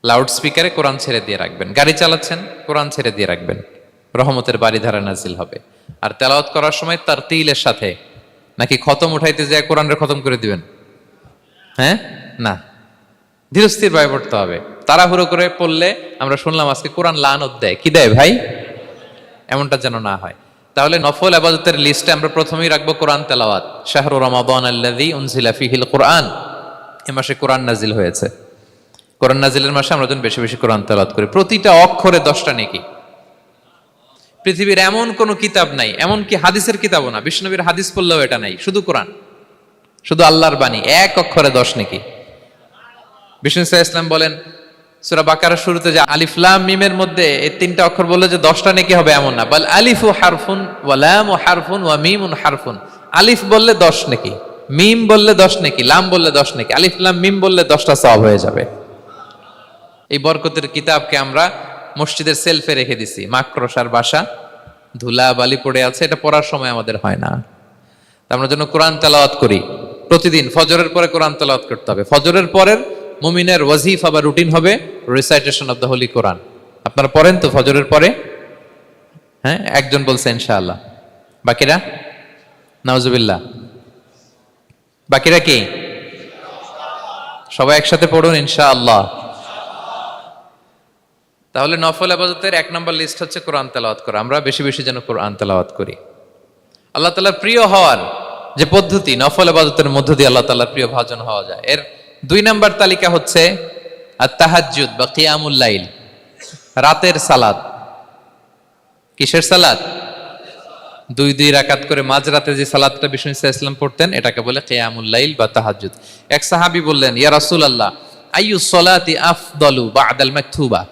লাউড স্পিকারে কোরআন ছেড়ে দিয়ে রাখবেন। গাড়ি চালাচ্ছেন, কোরআন ছেড়ে দিয়ে রাখবেন, রহমতের বারিধারা নাজিল হবে। আর তেলাওয়াত করার সময় তারতিলের সাথে, নাকি খতম উঠাইতে যায় কোরআনের খতম করে দিবেন? হ্যাঁ, না, ধীরস্থির ভাবে পড়তে হবে। তাড়াহুড়ো করে পড়লে আমরা শুনলাম আজকে কোরআন লানত দেয়। কি দেয় ভাই? এমনটা যেন না হয়। তাহলে নফল ইবাদতের লিস্টে আমরা প্রথমেই রাখবো কোরআন তেলাওয়াত। শাহরু রমাদান আল্লাযী উনজিলা ফীহিল কুরআন, এই মাসে কোরআন নাজিল হয়েছে। কোরআন নাজিলের মাসে আমরা যেন বেশি বেশি কোরআন তেলাওয়াত করি। প্রতিটা অক্ষরে 10টা নেকি। পৃথিবীর এমন কোন কিতাব নাই, এমন কি হাদিসের কিতাবও না, বিশ্বনবীর হাদিস পড়লেও এটা নাই, শুধু কোরআন, শুধু আল্লাহর বাণী, এক অক্ষরে 10 নেকি। বিষ্ণু ইসলাম বলেন সূরা বাকারার শুরুতে যে আলিফ লাম মিমের মধ্যে এই 3টা অক্ষর বললে যে 10টা নেকি হবে এমন না, বল আলিফু হারফুন ওয়া লামু হারফুন ওয়া মিমুন হারফুন। আলিফ বললে 10 নেকি, মিম বললে 10 নেকি, লাম বললে 10 নেকি, আলিফ লাম মিম বললে 10টা সওয়াব হয়ে যাবে। এই বরকতের কিতাবকে আমরা মসজিদের সেলফে রেখে দিছি। মাকড়সার বাসা, ধুলা বালি পড়ে আছে, এটা পড়ার সময় আমাদের হয় না। আমরা যেন কোরআন তেলাওয়াত করি প্রতিদিন। ফজরের পরে কোরআন তেলাওয়াত করতে হবে। ফজরের পরের মুমিনের ওয়াজিফা বা রুটিন হবে রিসাইটেশন অফ দ্য হোলি কোরআন। আপনারা পড়েন তো ফজরের পরে? হ্যাঁ, একজন বলছে ইনশাআল্লাহ, বাকিরা নাউজুবিল্লাহ। বাকিরা কি? সবাই একসাথে পড়ুন ইনশাআল্লাহ। তাহলে নফল ইবাদতের 1 নম্বর লিস্ট হচ্ছে কোরআন তেলাওয়াত করা। আমরা বেশি বেশি যেন কোরআন তেলাওয়াত করি। আল্লাহ তাআলার প্রিয় হওয়ার যে পদ্ধতি, নফল ইবাদতের মধ্য দিয়ে আল্লাহ তাআলার প্রিয় ভাজন হওয়া যায়। এর 2 নম্বর তালিকা হচ্ছে আত-তাহাজ্জুদ বা কিয়ামুল লাইল, রাতের সালাত। কিসের সালাত? 2 রাকাত করে মাঝরাতে যে সালাতটা বিষ্ণু ইসলাম পড়তেন, এটাকে বলে কিয়ামুল লাইল বা তাহাজ্জুদ। এক সাহাবী বললেন, ইয়া রাসূলুল্লাহ, আইয়ুস সালাতি আফদালু বা'দাল মাকতুবা,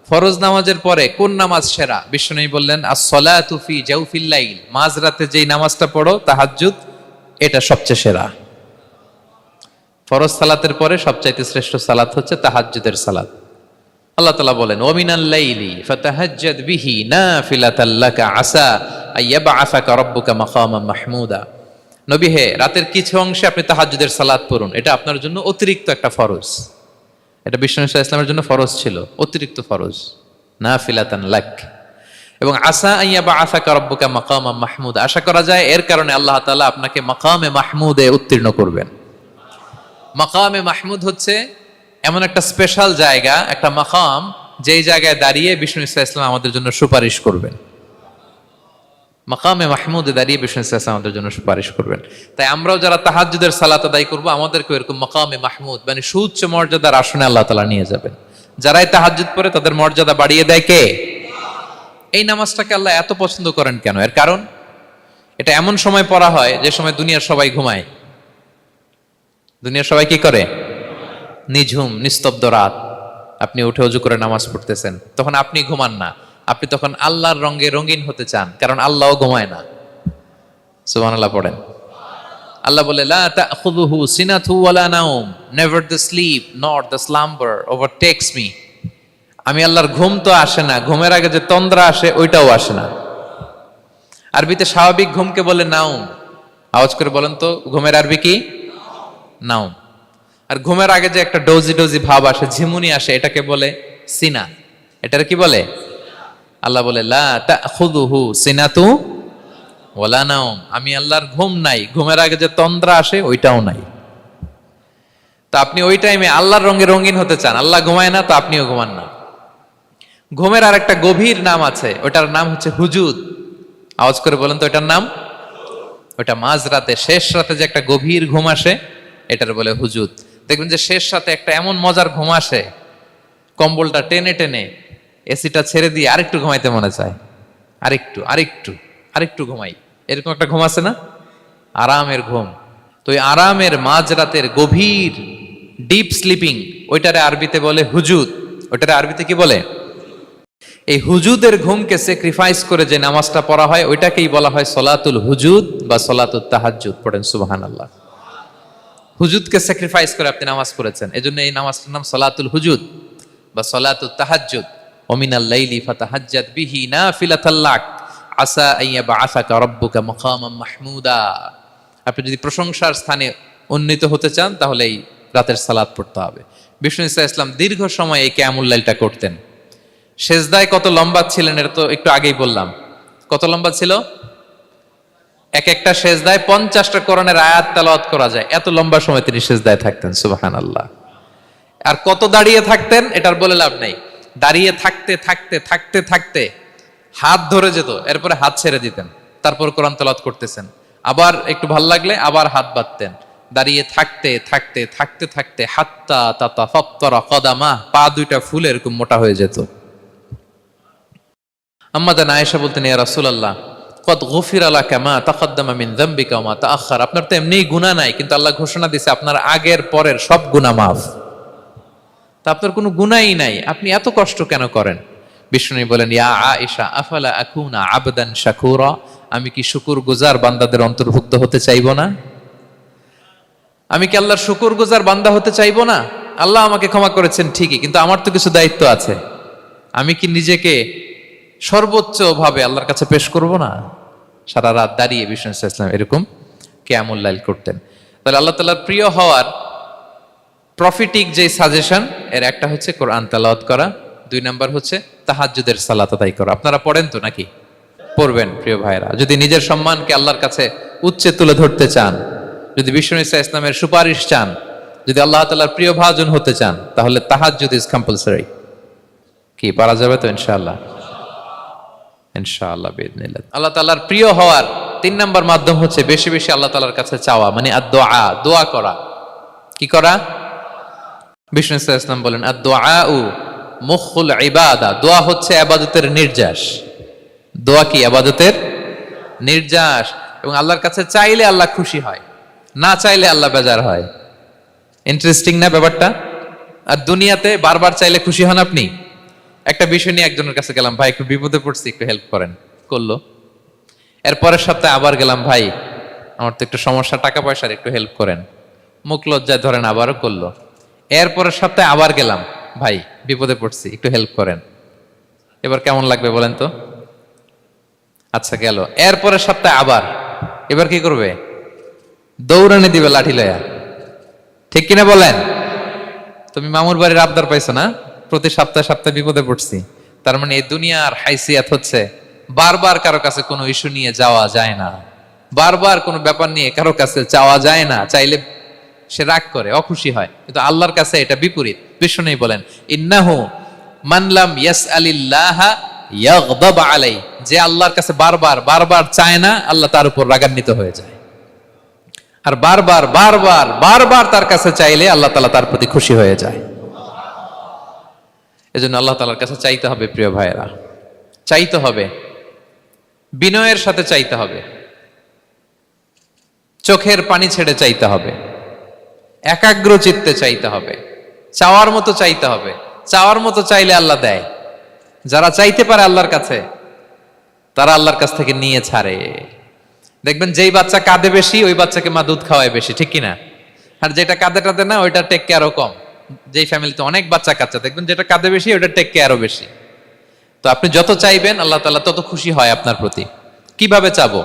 ফরজ নামাজের পরে কোন নামাজ সেরা? বিষ্ণু বললেন, আস-সালাতু ফি জাওফিল লাইল, মাঝরাতে যেই নামাজটা পড়ো তাহাজ্জুদ, এটা সবচেয়ে সেরা। ফরজ সালাতের পরে সবচাইতে শ্রেষ্ঠ সালাত হচ্ছে তাহাজ্জুদের সালাত। আল্লাহ তাআলা বলেন, ওয়া মিনাল লাইলি ফাতাহাজ্জাদ বিহি নাফিলাতাল লাকা আসা আইয়াবআসাকা রাব্বুকা মাকামান মাহমুদা। নবী হে, রাতের কিছু অংশে আপনি তাহাজ্জুদের সালাত পড়ুন, এটা আপনার জন্য অতিরিক্ত একটা ফরজ। এটা বিষ্ণু ইসলামের জন্য ফরজ ছিল, অতিরিক্ত ফরজ, নাফিলাতান লাক। এবং আসা আইয়াবআসাকা রাব্বুকা মাকামান মাহমুদা, আশা করা যায় এর কারণে আল্লাহ তাআলা আপনাকে মাকামে মাহমুদে উত্তীর্ণ করবেন। মাকামে মাহমুদ হচ্ছে এমন একটা স্পেশাল জায়গা, একটা মাকাম, যেই জায়গায় দাঁড়িয়ে বিষ্ণু ইসলাম আমাদের জন্য সুপারিশ করবেন। মাকামে মাহমুদে দাঁড়িয়ে বিষ্ণু ইসলাম আমাদের জন্য সুপারিশ করবেন। তাই আমরাও যারা তাহাজ্জুদের সালাত আদায় করবো, আমাদেরকে এরকম মাকামে মাহমুদ মানে সুউচ্চ মর্যাদার আসনে আল্লাহ তাআলা নিয়ে যাবেন। যারাই তাহাজ্জুদ পড়ে তাদের মর্যাদা বাড়িয়ে দেয় কে? এই নামাজটাকে আল্লাহ এত পছন্দ করেন কেন? এর কারণ, এটা এমন সময় পড়া হয় যে সময় দুনিয়ার সবাই ঘুমায়। দুনিয়ার সবাই কি করে? নিঝুম নিস্তব্ধ রাত, আপনি উঠে ওযু করে নামাজ পড়তেছেন, তখন আপনি ঘুমান না, আপনি তখন আল্লাহর রঙে রঙিন হতে চান, কারণ আল্লাহও ঘুমায় না। সুবহানাল্লাহ পড়েন। আল্লাহ বলে, লা তাখুযুহু সিনাতু ওয়ালা নাওম, never the sleep nor the slumber overtakes me. আমি আল্লাহর ঘুম তো আসে না, ঘুমের আগে যে তন্দ্রা আসে ওইটাও আসে না। আরবিতে স্বাভাবিক ঘুমকে বলে নাওম। আওয়াজ করে বলেন তো, ঘুমের আরবি কি? নাওম। আর ঘুমের আগে যে একটা ডোজি ডোজি ভাব আসে, ঝিমুনি আসে, এটাকে বলে সিনা। এটার কি বলে? আল্লাহ বলে, লা তাখুযুহু সিনাতু ওয়ালা নাওম, আমি আল্লাহর ঘুম নাই, ঘুমের আগে যে তন্দ্রা আসে ওইটাও নাই। তো আপনি ওই টাইমে আল্লাহর রঙে রঙিন হতে চান, আল্লাহ ঘুমায় না, তো আপনিও ঘুমান না। ঘুমের আর একটা গভীর নাম আছে, ওটার নাম হচ্ছে হুজুদ। আওয়াজ করে বলেন তো, এটার নাম? ওটা মাঝরাতে, শেষ রাতে যে একটা গভীর ঘুম আসে, এটার বলে হুজুদ। দেখবেন যে শেষ রাতে একটা এমন মজার ঘুম আসে, কম্বলটা টেনে টেনে এসিটা ছেড়ে দিয়ে আরেকটু ঘুমাইতে মনে চায়, আরেকটু আরেকটু আরেকটু ঘুমাই, এরকম একটা ঘুম আছে না? আরামের ঘুম। তো এই আরামের মাঝরাতের গভীর ডিপ স্লিপিং, ওইটারে আরবিতে বলে হুজুদ। ওইটারে আরবিতে কি বলে? এই হুজুদের ঘুমকে স্যাক্রিফাইস করে যে নামাজটা পড়া হয়, ওইটাকেই বলা হয় সলাতুল হুজুদ বা সলাতুত তাহাজ্জুদ। পড়েন সুবহানাল্লাহ। হুজুদকে স্যাক্রিফাইস করে আপনি নামাজ পড়েছেন, এজন্য এই নামাজটার নাম সলাতুল হুজুদ বা সলাতুত তাহাজ্জুদ। ওয়া মিনাল লাইলি ফাতাহাজ্জাদ বিহি নাফিলাতাল লাক আসা আইয়া বাআসাকা রাব্বুকা মাকামান মাহমুদা। আপনি যদি প্রশংসার স্থানে উন্নীত হতে চান, তাহলে এই রাতের সালাত পড়তে হবে। বিষ্ণু ইসলাম দীর্ঘ সময় এই কিয়ামুল লাইলটা করতেন। সেজদায় কত লম্বা ছিলেন এটা তো একটু আগেই বললাম। কত লম্বা ছিল? এক একটা সেজদায় 50টা কোরআনের আয়াত তেলাওয়াত করা যায়, এত লম্বা সময় তিনি সেজদায় থাকতেন। সুবহানাল্লাহ। আর কত দাঁড়িয়ে থাকতেন এটার বলে লাভ নাই। দাঁড়িয়ে থাকতে থাকতে থাকতে থাকতে হাত ধরে যেত, এরপরে হাত ছেড়ে দিতেন, তারপর কোরআন তেলাওয়াত করতেছেন। আবার একটু ভাল লাগলে আবার হাত বাঁধতেন। দাঁড়িয়ে থাকতে থাকতে থাকতে থাকতে হাত্তা তাতাফাত্তারা কদামা, পা দুইটা ফুলে এরকম মোটা হয়ে যেত। আম্মা জান আয়েশা বলতেন, ইয়া রাসূলুল্লাহ কদ গুফিরা লাকা মা তাকদ্দামা মিন যামবিকা ওয়া মা তাআখার। আপনার তো এমনিই গুনাহ নাই, কিন্তু আল্লাহ ঘোষণা দিয়েছে আপনার আগের পরের সব গুনাহ মাফ। তা আপনার কোনো গুনাহই নাই, আপনি এত কষ্ট কেন করেন? বিষ্ণু বলেন, ইয়া আয়েশা আফালা আকুনা আবদান শাকুরা, আমি কি শুকরগুজার বান্দাদের অন্তর্ভুক্ত হতে চাইবো না? আমি কি আল্লাহর শুকরগুজার বান্দা হতে চাইবো না? আল্লাহ আমাকে ক্ষমা করেছেন ঠিকই, কিন্তু আমার তো কিছু দায়িত্ব আছে। আমি কি নিজেকে সর্বোচ্চ ভাবে আল্লাহর কাছে পেশ করব না? সারা রাত দাঁড়িয়ে বিষ্ণু ইসলাম এরকম কিয়ামুল লাইল করতেন। তাহলে আল্লাহ তাআলার প্রিয় হওয়ার প্রফিটিক যে সাজেশন, এর একটা হচ্ছে কোরআন তেলাওয়াত করা, 2 নাম্বার হচ্ছে তাহাজ্জুদের সালাত আদায় করা। আপনারা পড়েন তো নাকি? পড়বেন প্রিয় ভাইরা। যদি নিজের সম্মানকে আল্লাহর কাছে উচ্চে তুলে ধরতে চান, যদি বিষ্ণু ইসলামের সুপারিশ চান, যদি আল্লাহ তাআলার প্রিয় ভাজন হতে চান, তাহলে তাহাজ্জুদ ইজ কম্পালসরি। কি পারা যাবে তো? ইনশাআল্লাহ, ইনশাআল্লাহ বিইذنিল্লাহ। আল্লাহ তাআলার প্রিয় হওয়ার 3 নাম্বার মাধ্যম হচ্ছে বেশি বেশি আল্লাহ তাআলার কাছে চাওয়া, মানে আদ-দুআ, দোয়া করা। কি করা? বিষ্ণু ইসলাম বলেন, আদ-দুআউ মুখুল ইবাদা, দোয়া হচ্ছে ইবাদতের নির্যাস। দোয়া কি? ইবাদতের নির্যাস। এবং আল্লাহর কাছে চাইলে আল্লাহ খুশি হয়, না চাইলে আল্লাহ বেজার হয়। ইন্টারেস্টিং না ব্যাপারটা? আর দুনিয়াতে বারবার চাইলে খুশি হন আপনি? একটা বিষয় নিয়ে একজনের কাছে গেলাম, ভাই একটু বিপদে পড়ছি, একটু হেল্প করেন, করলো। এর পরের সপ্তাহে আবার গেলাম, ভাই আমার তো একটু সমস্যা, টাকা পয়সার, একটু হেল্প করেন। মুখ লজ্জায় ধরেন, আবারও করলো। এর পরের সপ্তাহে আবার গেলাম, ভাই বিপদে পড়ছি, একটু হেল্প করেন। এবার কেমন লাগবে বলেন তো? আচ্ছা গেল। এর পরের সপ্তাহে আবার, এবার কি করবে? দৌড়ানি দিবে লাঠি লয়া। ঠিক কিনা বলেন? তুমি মামুর বাড়ির আবদার পাইছো না, প্রতি সপ্তাহে সপ্তাহে বিপদে পড়ছি। তার মানে এই দুনিয়ার হাইসিয়াত হচ্ছে বারবার কারো কাছে কোনো ইস্যু নিয়ে যাওয়া যায় না, বারবার কোনো ব্যাপার নিয়ে কারো কাছে চাওয়া যায় না। চাইলে সে রাগ করে, অখুশি হয়, কিন্তু আল্লাহর কাছে এটা বিপরীত। বিষ্ণু বলেন, ইন্নাহু মান লাম ইয়াসআলিল্লাহা ইয়াগদাব আলাই, যে আল্লাহর কাছে বারবার বারবার চায় না, আল্লাহ তার উপর রাগান্বিত হয়ে যায়। আর বারবার বারবার বারবার তার কাছে চাইলে আল্লাহ তাআলা তার প্রতি খুশি হয়ে যায়। এজন্য আল্লাহ তাআলার কাছে চাইতে হবে প্রিয় ভাইয়েরা, চাইতে হবে, বিনয়ের সাথে চাইতে হবে, চোখের পানি ছেড়ে চাইতে হবে, একাগ্র চিত্তে চাইতে হবে, চাওয়ার মতো চাইতে হবে। চাওয়ার মতো চাইলে আল্লাহ দেয়। যারা চাইতে পারে আল্লাহর কাছে, তারা আল্লাহর কাছ থেকে নিয়ে ছাড়ে। দেখবেন যেই বাচ্চা কাঁদে বেশি, ওই বাচ্চাকে মা দুধ খাওয়ায় বেশি, ঠিক কিনা? আর যেটা কাঁদে টাদে না, ওইটা টেক কেয়ারও কম। যেই ফ্যামিলিতে অনেক বাচ্চা কাচ্চা, দেখবেন যেটা কাঁদে বেশি, ওইটা টেক কেয়ারও বেশি। তো আপনি যত চাইবেন আল্লাহ তাআলা তত খুশি হয় আপনার প্রতি। কিভাবে চাবো?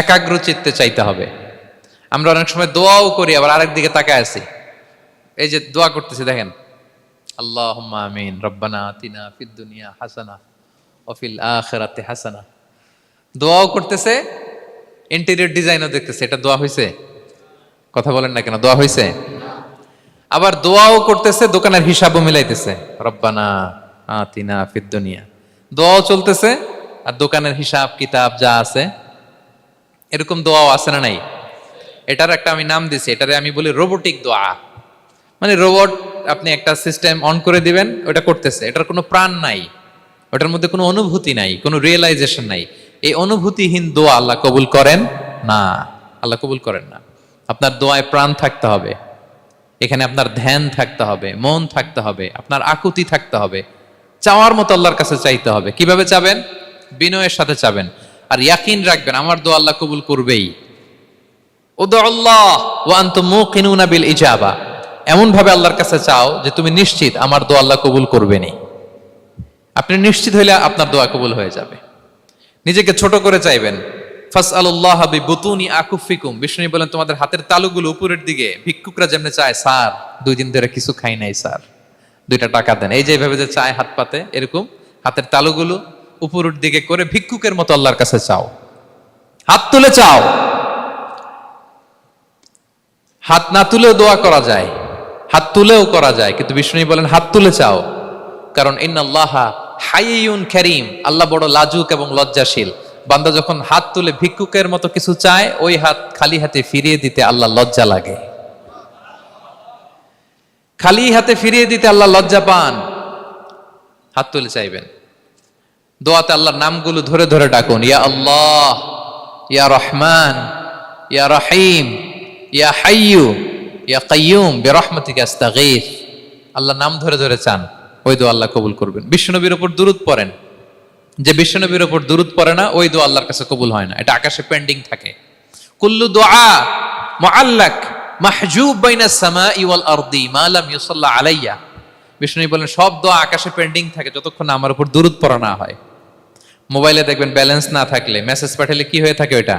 একাগ্র চিত্তে চাইতে হবে। আমরা অনেক সময় দোয়াও করি, আবার আরেক দিকে তাকায় আছি। এই যে দোয়া করতেছি, দেখেন, আল্লাহুম্মা আমিন, রব্বানা আতিনা ফিদ দুনিয়া হাসানা ওয়া ফিল আখিরাতি হাসানা। দোয়াও করতেছে, ইন্টেরিয়র ডিজাইনও দেখতেছে। এটা দোয়া হইছে? কথা বলেন না কেন, দোয়া হইছে? আবার দোয়াও করতেছে, দোকানের হিসাবও মিলাইতেছে, রব্বানা আতিনা ফিদ দুনিয়া। দোয়াও চলতেছে আর দোকানের হিসাব কিতাব যা আছে, এরকম দোয়াও আছে না নাই? এটার একটা আমি নাম দিছি, এটারে আমি বলি রোবোটিক দোয়া। মানে রোবট, আপনি একটা সিস্টেম অন করে দিবেন, ওটা করতেছে, এটার কোনো প্রাণ নাই, ওটার মধ্যে কোনো অনুভূতি নাই, কোনো রিয়েলাইজেশন নাই। এই অনুভূতিহীন দোয়া আল্লাহ কবুল করেন না, আল্লাহ কবুল করেন না। আপনার দোয়ায় প্রাণ থাকতে হবে, এখানে আপনার ধ্যান থাকতে হবে, মন থাকতে হবে, আপনার আকুতি থাকতে হবে, চাওয়ার মতো আল্লাহর কাছে চাইতে হবে। কিভাবে চাবেন? বিনয়ের সাথে চাবেন, আর ইয়াকিন রাখবেন আমার দোয়া আল্লাহ কবুল করবেই। উদুল্লাহ ওয়া আনতুম মুকিনুনা বিল ইজাবা, এমন ভাবে আল্লাহর কাছে চাও যে তুমি নিশ্চিত আমার দোয়া আল্লাহ কবুল করবেনই। আপনি নিশ্চিত হইলে আপনার দোয়া কবুল হয়ে যাবে। নিজেকে ছোট করে চাইবেন। ফাসআলুল্লাহ বিবুতুনি আকুফিকুম, বিষ্ণু বলেন তোমাদের হাতের তালুগুলো উপরের দিকে, ভিক্ষুকরা যেমনি চায়, স্যার 2 দিন ধরে কিছু খাই নাই স্যার, 2টা টাকা দেন, এই যে এইভাবে যে চায় হাত পাতে, এরকম হাতের তালুগুলো উপরের দিকে করে ভিক্ষুকের মতো আল্লাহর কাছে চাও। হাত তুলে চাও, হাত না তুলেও দোয়া করা যায়, হাত তুলেও করা যায়, কিন্তু বিষ্ণু বলেন হাত তুলে চাও। কারণ ইন্নাল্লাহা হাইয়ুন কারীম, আল্লাহ বড় লাজুক এবং লজ্জাশীল। বান্দা যখন হাত তুলে ভিক্ষুকের মতো কিছু চায়, ওই হাত খালি হাতে ফিরিয়ে দিতে আল্লাহ লজ্জা লাগে, খালি হাতে ফিরিয়ে দিতে আল্লাহ লজ্জা পান। হাত তুলে চাইবেন। দোয়াতে আল্লাহর নামগুলো ধরে ধরে ডাকুন, ইয়া আল্লাহ, ইয়া রহমান, ইয়া রহিম, ইয়া হাইয়ু, ইয়া কাইয়ুম বিরহমাতিকা আস্তাগীথ। আল্লাহর নাম ধরে ধরে চান, ওই দোয়া আল্লাহ কবুল করবেন। বিশ্বনবীর উপর দুরূদ পড়েন, যে বিশ্বনবীর উপর দুরূদ পড়ে না, ওই দোয়া আল্লাহর কাছে কবুল হয় না, এটা আকাশে পেন্ডিং থাকে। কুল্লু দুআ মুআল্লাক মাহজুব বাইনাস সামাই ওয়াল আরদি মা লাম ইউসাল্লা আলাইয়া। বিষ্ণু বলেন সব দোয়া আকাশে পেন্ডিং থাকে যতক্ষণ আমার উপর দুরূদ পড়া না হয়। মোবাইলে দেখবেন ব্যালেন্স না থাকলে, মেসেজ পাঠালে কি হয়ে থাকে, ওইটা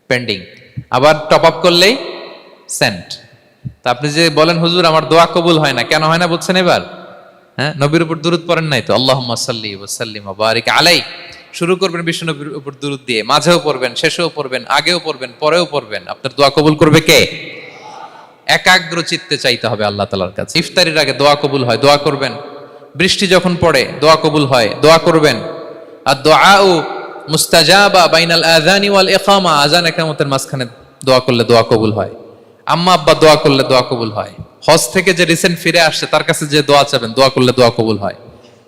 পেন্ডিং, আবার টপ আপ করলেই সেন্ট। তা আপনি যে বলেন হুজুর আমার দোয়া কবুল হয় না, কেন হয় না বুঝছেন এবার? হ্যাঁ, নবীর উপর দুরূদ পড়েন নাই তো। আল্লাহুম্মা সাল্লি ওয়া সাল্লিম ওয়া বারিক আলাইহি, শুরু করবেন বিশ্ব নবীর উপর দুরূদ দিয়ে, মাঝেও পড়বেন, শেষেও পড়বেন, আগেও পড়বেন, পরেও পড়বেন। আপনার দোয়া কবুল করবে কে? একাগ্র চিত্তে চাইতে হবে আল্লাহ তাআলার কাছে। ইফতারির আগে দোয়া কবুল হয়, দোয়া করবেন। বৃষ্টি যখন পড়ে দোয়া কবুল হয়, দোয়া করবেন। আর দুআউ মুস্তাজাবা বাইনাল আযানি ওয়াল ইকামা, আযান ইকামতের মাঝখানে দোয়া করলে দোয়া কবুল হয়। আম্মা আব্বা দোয়া করলে দোয়া কবুল হয়। হজ থেকে যে রিসেন্ট ফিরে আসছে তার কাছে যে দোয়া চাবেন, দোয়া করলে দোয়া কবুল হয়।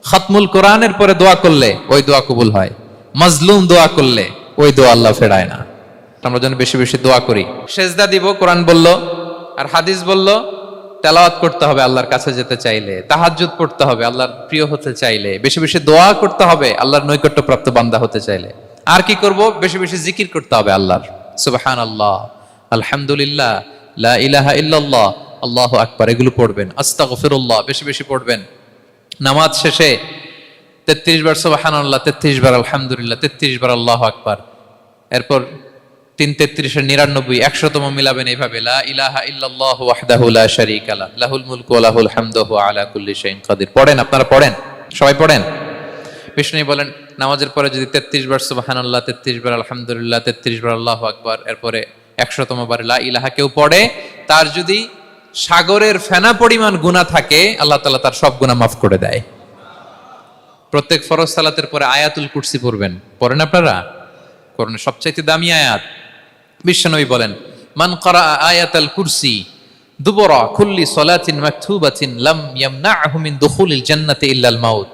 খতমুল কোরআনের পরে দোয়া করলে ওই দোয়া কবুল হয়। মাজলুম দোয়া করলে ওই দোয়া আল্লাহ ফেরায় না। আমরা যেন বেশি বেশি দোয়া করি। সেজদা দিব, কোরআন বলল আর হাদিস বলল, তেলাওয়াত করতে হবে আল্লাহর কাছে যেতে চাইলে, তাহাজ্জুদ পড়তে হবে আল্লাহর প্রিয় হতে চাইলে, বেশি বেশি দোয়া করতে হবে আল্লাহর নৈকট্যপ্রাপ্ত বান্দা হতে চাইলে। আর কি করব? বেশি বেশি জিকির করতে হবে আল্লাহর। সুবহানাল্লাহ, আলহামদুলিল্লাহ, লা ইলাহা ইল্লাল্লাহ, আল্লাহু আকবার, এগুলো পড়বেন। আস্তাগফিরুল্লাহ বেশি বেশি পড়বেন। নামাজ শেষে 33 বার সুবহানাল্লাহ, 33 বার আলহামদুলিল্লাহ, 33 বার আল্লাহু আকবার। এরপর 3 33 এর 99 100তম মিলাবেন এইভাবে, লা ইলাহা ইল্লাল্লাহু ওয়াহদাহু লা শারীকা লাহু লাহুল মুলকু ওয়া লাহুল হামদু ওয়া হুয়া আলা কুল্লি শাইইন কাদির। পড়েন, আপনারা পড়েন, সবাই পড়েন। বিষ্ণু বলেন নামাজের পরে যদি 33 বার সুবহানাল্লাহ, 33 বার আলহামদুলিল্লাহ, 33 বার আল্লাহু আকবার, এরপরে 100তম বার লা ইলাহা কেউ পড়ে, তার যদি সাগরের ফেনা পরিমাণ গুনাহ থাকে, আল্লাহ তাআলা তার সব গুনাহ মাফ করে দেয়। প্রত্যেক ফরজ সালাতের পরে আয়াতুল কুরসি পড়বেন, পড়েন আপনারা? কোরআনের সবচাইতে দামি আয়াত। বিশ্বনবী বলেন, মান ক্বারা আয়াতাল কুরসি দুবরা কুল্লি সালাতিন মাকতুবাতিন লাম ইয়ামনাহু মিন দুখুলিল জান্নাতি ইল্লাল মাউত।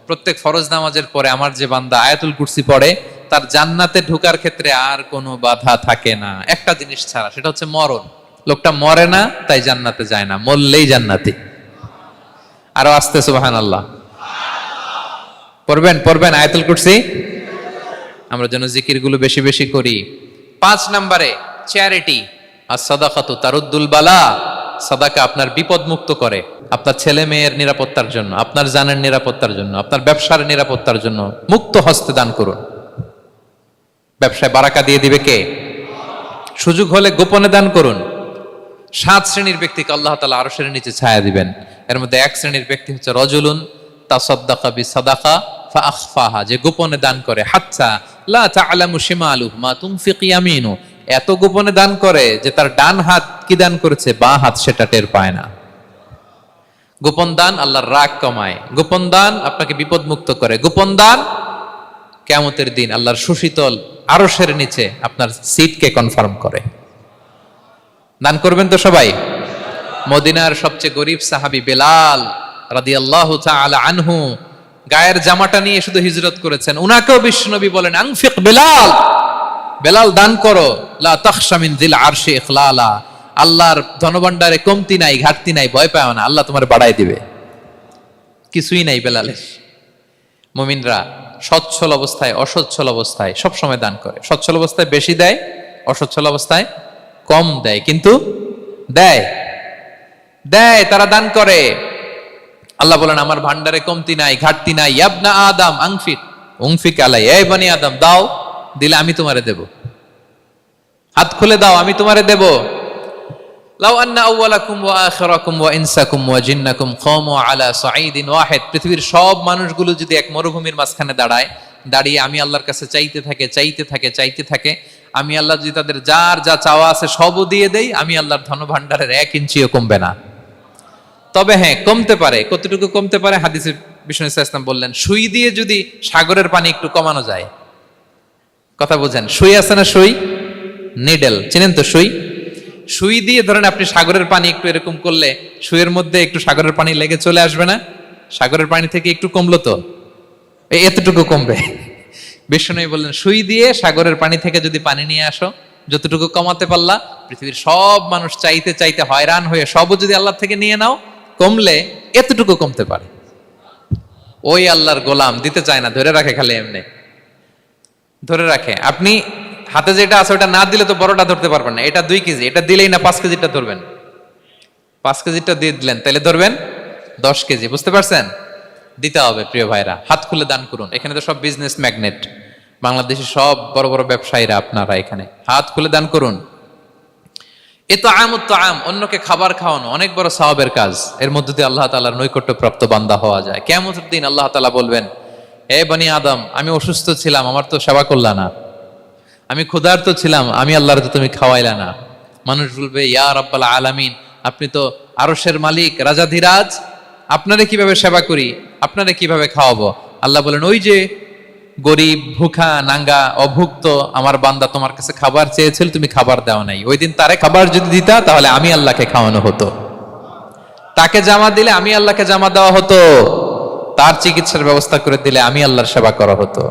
প্রত্যেক ফরজ নামাজের পরে আমার যে বান্দা আয়াতুল কুরসি পড়ে, তার জান্নাতে ঢোকার ক্ষেত্রে আর কোনো বাধা থাকে না, একটা জিনিস ছাড়া, সেটা হচ্ছে মরণ। লোকটা মরে না, তাই জান্নাতে যায় না, মরলেই জান্নাতি। আরো আস্তে সুবহানাল্লাহ পড়বেন আয়াতুল কুরসি। আমরা যেন জিকিরগুলো বেশি বেশি করি। 5 নম্বরে চ্যারিটি, আর সাদাকাতু তারুদ্দুল বালা। সাদাকা আপনার বিপদ মুক্ত করে, আপনার ছেলে মেয়ের নিরাপত্তার জন্য, আপনার জানের নিরাপত্তার জন্য, আপনার ব্যবসার নিরাপত্তার জন্য মুক্ত হস্তে দান করুন। ব্যবসায় বারাকা দিয়ে দিবে কে? সুযোগ হলে গোপনে দান করুন। 7 শ্রেণীর ব্যক্তিকে আল্লাহ তাআলা আরশের নিচে ছায়া দিবেন। এর মধ্যে 1 শ্রেণীর ব্যক্তি হচ্ছে রজুলুন তাসাদ্দাকা বিসাদাকা ফাআখফাহা, যে গোপনে দান করে, হাত্তা লা তা'লামু শিমালুহু মা তুনফিকু ইয়ামিনু, এত গোপনে দান করে যে তার ডান হাত কি দান করেছে, বাঁ হাত সেটা টের পায় না। গোপন দান আল্লাহর রাগ কমায়, গোপন দান আপনাকে বিপদ মুক্ত করে, গোপন দান কিয়ামতের দিন আল্লাহর সুশীতল আরশের নিচে আপনার সিটকে কনফার্ম করে। দান করবেন তো সবাই। মদিনার সবচেয়ে গরিব সাহাবী বেলাল রাদিয়াল্লাহু তাআলা আনহু গায়ের জামাটা নিয়ে শুধু হিজরত করেছেন, উনাকেও বিশ্বনবী বলেন, আনফিক বেলাল, বেলাল দান করো, লা তাখশা মিন যিল আরশি ইখলালা, আল্লাহর ধনভাণ্ডারে কমতি নাই, ঘাটতি নাই, ভয় পাও না, আল্লাহ তোমার বাড়ায় দিবে। কিছুই নাই বেলালের। মুমিনরা সচ্ছল অবস্থায় অসচ্ছল অবস্থায় সব সময় দান করে। সচ্ছল অবস্থায় বেশি দেয়, অসচ্ছল অবস্থায় কম দেয়, কিন্তু দেয় দেয় তারা দান করে। আল্লাহ বলেন, আমার ভান্ডারে কমতি নাই, ঘাটতি নাই। ইয়াবনা আদম আনফিক উনফিক আলাই, এই বনি আদম দাও, দিলে আমি তোমারে দেব। হাত খুলে দাও, আমি তোমারে দেব। লাউ আন্না আউওয়ালাকুম ওয়া আখিরাকুম ওয়া ইনসাকুম ওয়া জিন্নাকুম কামু আলা সাঈদিন ওয়াহিদ, পৃথিবীর সব মানুষগুলো যদি এক মরুভূমির মাঝখানে দাঁড়িয়ে আমি আল্লাহর কাছে চাইতে থাকে, আমি আল্লাহ যদি তাদের যার যা চাওয়া আছে সবও দিয়ে দেই, আমি আল্লাহর ধনভাণ্ডারের 1 ইঞ্চিও কমবে না। তবে হ্যাঁ, কমতে পারে। কতটুকু কমতে পারে? হাদিসে বিষ্ণু ইসলাম বললেন, সুই দিয়ে যদি সাগরের পানি একটু কমানো যায়। কথা বুঝেন? সুই আছে না, সুই, নিডেল, চেনেন তো সুই? সুই দিয়ে ধরেন আপনি সাগরের পানি একটু এরকম করলে সুইয়ের মধ্যে একটু সাগরের পানি লেগে চলে আসবে না? সাগরের পানি থেকে একটু কমলো তো, এতটুকু কমবে। বিষ্ণু বললেন, সুই দিয়ে সাগরের পানি থেকে যদি পানি নিয়ে আসো, যতটুকু কমাতে পারলা, পৃথিবীর সব মানুষ চাইতে হয়রান হয়ে সবও যদি আল্লাহ থেকে নিয়ে নাও, কমলে এতটুকু কমতে পারে। ওই আল্লাহর গোলাম দিতে চায় না, ধরে রাখে, খালি এমনি ধরে রাখে। আপনি হাতে যেটা আছে ওটা না দিলে তো বড়টা ধরতে পারবেন না। এটা 2 কেজি, এটা দিলেই না 5 কেজিটা ধরবেন। 5 কেজিটা দিয়ে দিলেন, তাহলে ধরবেন 10 কেজি। বুঝতে পারছেন? দিতে হবে প্রিয় ভাইরা, হাত খুলে দান করুন। এখানে তো সব বিজনেস ম্যাগনেট, বাংলাদেশের সব বড় বড় ব্যবসায়ীরা আপনারা এখানে, হাত খুলে দান করুন। ইতআমুত তাআম, অন্যকে খাবার খাওয়ানো অনেক বড় সওয়াবের কাজ। এর মধ্যে দিয়ে আল্লাহ তাআলার নৈকট্যপ্রাপ্ত বান্দা হওয়া যায়। কিয়ামতের দিন আল্লাহ তাআলা বলবেন, হে বনি আদম, আমি অসুস্থ ছিলাম, আমার তো সেবা করলা না। আমি ক্ষুধার্ত ছিলাম, আমি আল্লাহর তো তুমি খাওয়াইলা না। মানুষ বলবে, ইয়া রাব্বাল আলামিন, আপনি তো আরশের মালিক, রাজাধিরাজ, আপনারে কিভাবে সেবা করি, আপনারে কিভাবে খাওয়াবো? আল্লাহ বলেন, ওই যে গরিব, ভুখা, নাঙ্গা, অভুক্ত আমার বান্দা তোমার কাছে খাবার চেয়েছিল, তুমি খাবার দাও নাই। ওই দিন তারে খাবার যদি দিতা, তাহলে আমি আল্লাহকে খাওয়ানো হতো। তাকে জামা দিলে আমি আল্লাহকে জামা দেওয়া হতো। তার চিকিৎসার ব্যবস্থা করে দিলে আমি আল্লাহর সেবা করা হতো।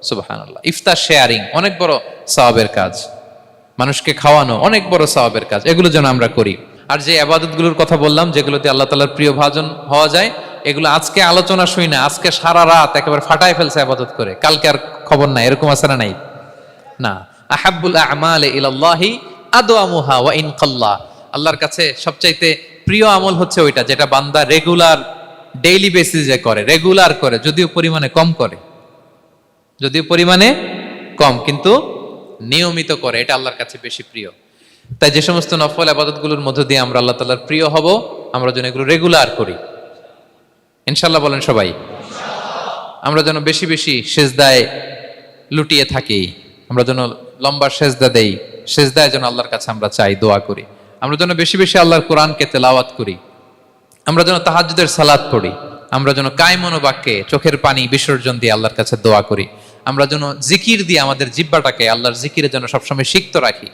সুবহানাল্লাহ। ইফতার শেয়ারিং অনেক বড় সওয়াবের কাজ, মানুষকে খাওয়ানো অনেক বড় সওয়াবের কাজ। এগুলো যেন আমরা করি। আর যে ইবাদতগুলোর কথা বললাম, যেগুলোতে আল্লাহ তাআলার প্রিয় ভাজন হওয়া যায়, এগুলো আজকে আলোচনা শুই না, আজকে সারা রাত একেবারে ফাটায় ফেলছে ইবাদত করে, কালকে আর খবর নাই, এরকম আছে না? নাই না। আহাব্বুল আ'মালি ইলাল্লাহি আদওয়ামুহা ওয়া ইন কাল্লা, আল্লাহর কাছে সবচাইতে প্রিয় আমল হচ্ছে ওইটা যেটা বান্দা রেগুলার, ডেইলি বেসিসে করে, রেগুলার করে, যদিও পরিমাণে কম, কিন্তু নিয়মিত করে, এটা আল্লাহর কাছে বেশি প্রিয়। তাই যে সমস্ত নফল ইবাদতগুলোর মধ্য দিয়ে আমরা আল্লাহ তাআলার প্রিয় হব, আমরা যেন এগুলো রেগুলার করি, ইনশাআল্লাহ। বলেন সবাই। আমরা যেন বেশি বেশি সেজদায় লুটিয়ে থাকি, আমরা যেন লম্বা সেজদা দেই, সেজদায় যেন আল্লাহর কাছে আমরা চাই, দোয়া করি। আমরা যেন বেশি বেশি আল্লাহর কোরআনকে তেলাওয়াত করি, আমরা যেন তাহাজ্জুদের সালাত পড়ি, আমরা যেন কায়মন বাক্যে চোখের পানি বিসর্জন দিয়ে আল্লাহর কাছে দোয়া করি, আমরা যেন জিকির দিয়ে আমাদের জিহ্বাটাকে আল্লাহর জিকিরে যেন সবসময় সিক্ত রাখি,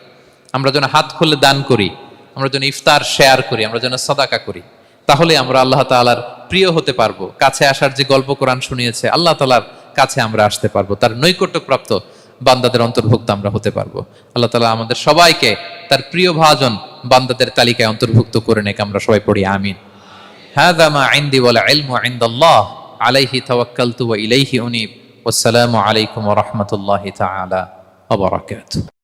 আমরা যেন হাত খুলে দান করি, আমরা যেন ইফতার শেয়ার করি, আমরা যেন সাদাকা করি। তাহলে আমরা আল্লাহ তাআলার প্রিয় হতে পারবো। কাছে আসার যে গল্প কোরআন শুনিয়েছে, আল্লাহ তাআলার কাছে আমরা আসতে পারবো, তার নৈকট্যপ্রাপ্ত বান্দাদের অন্তর্ভুক্ত আমরা হতে পারবো। আল্লাহ তাআলা আমাদের সবাইকে তার প্রিয় ভাজন বান্দাদের তালিকায় অন্তর্ভুক্ত করে নেক। আমরা সবাই পড়ি আমিন। হাযা মা ইনদি ওয়াল ইলমু ইনদাল্লাহ আলাইহি তাওয়াক্কালতু ওয়া ইলাইহি উনীব। ওয়াসসালামু আলাইকুম ওয়া রাহমাতুল্লাহি তাআলা ওয়া বারাকাতুহু।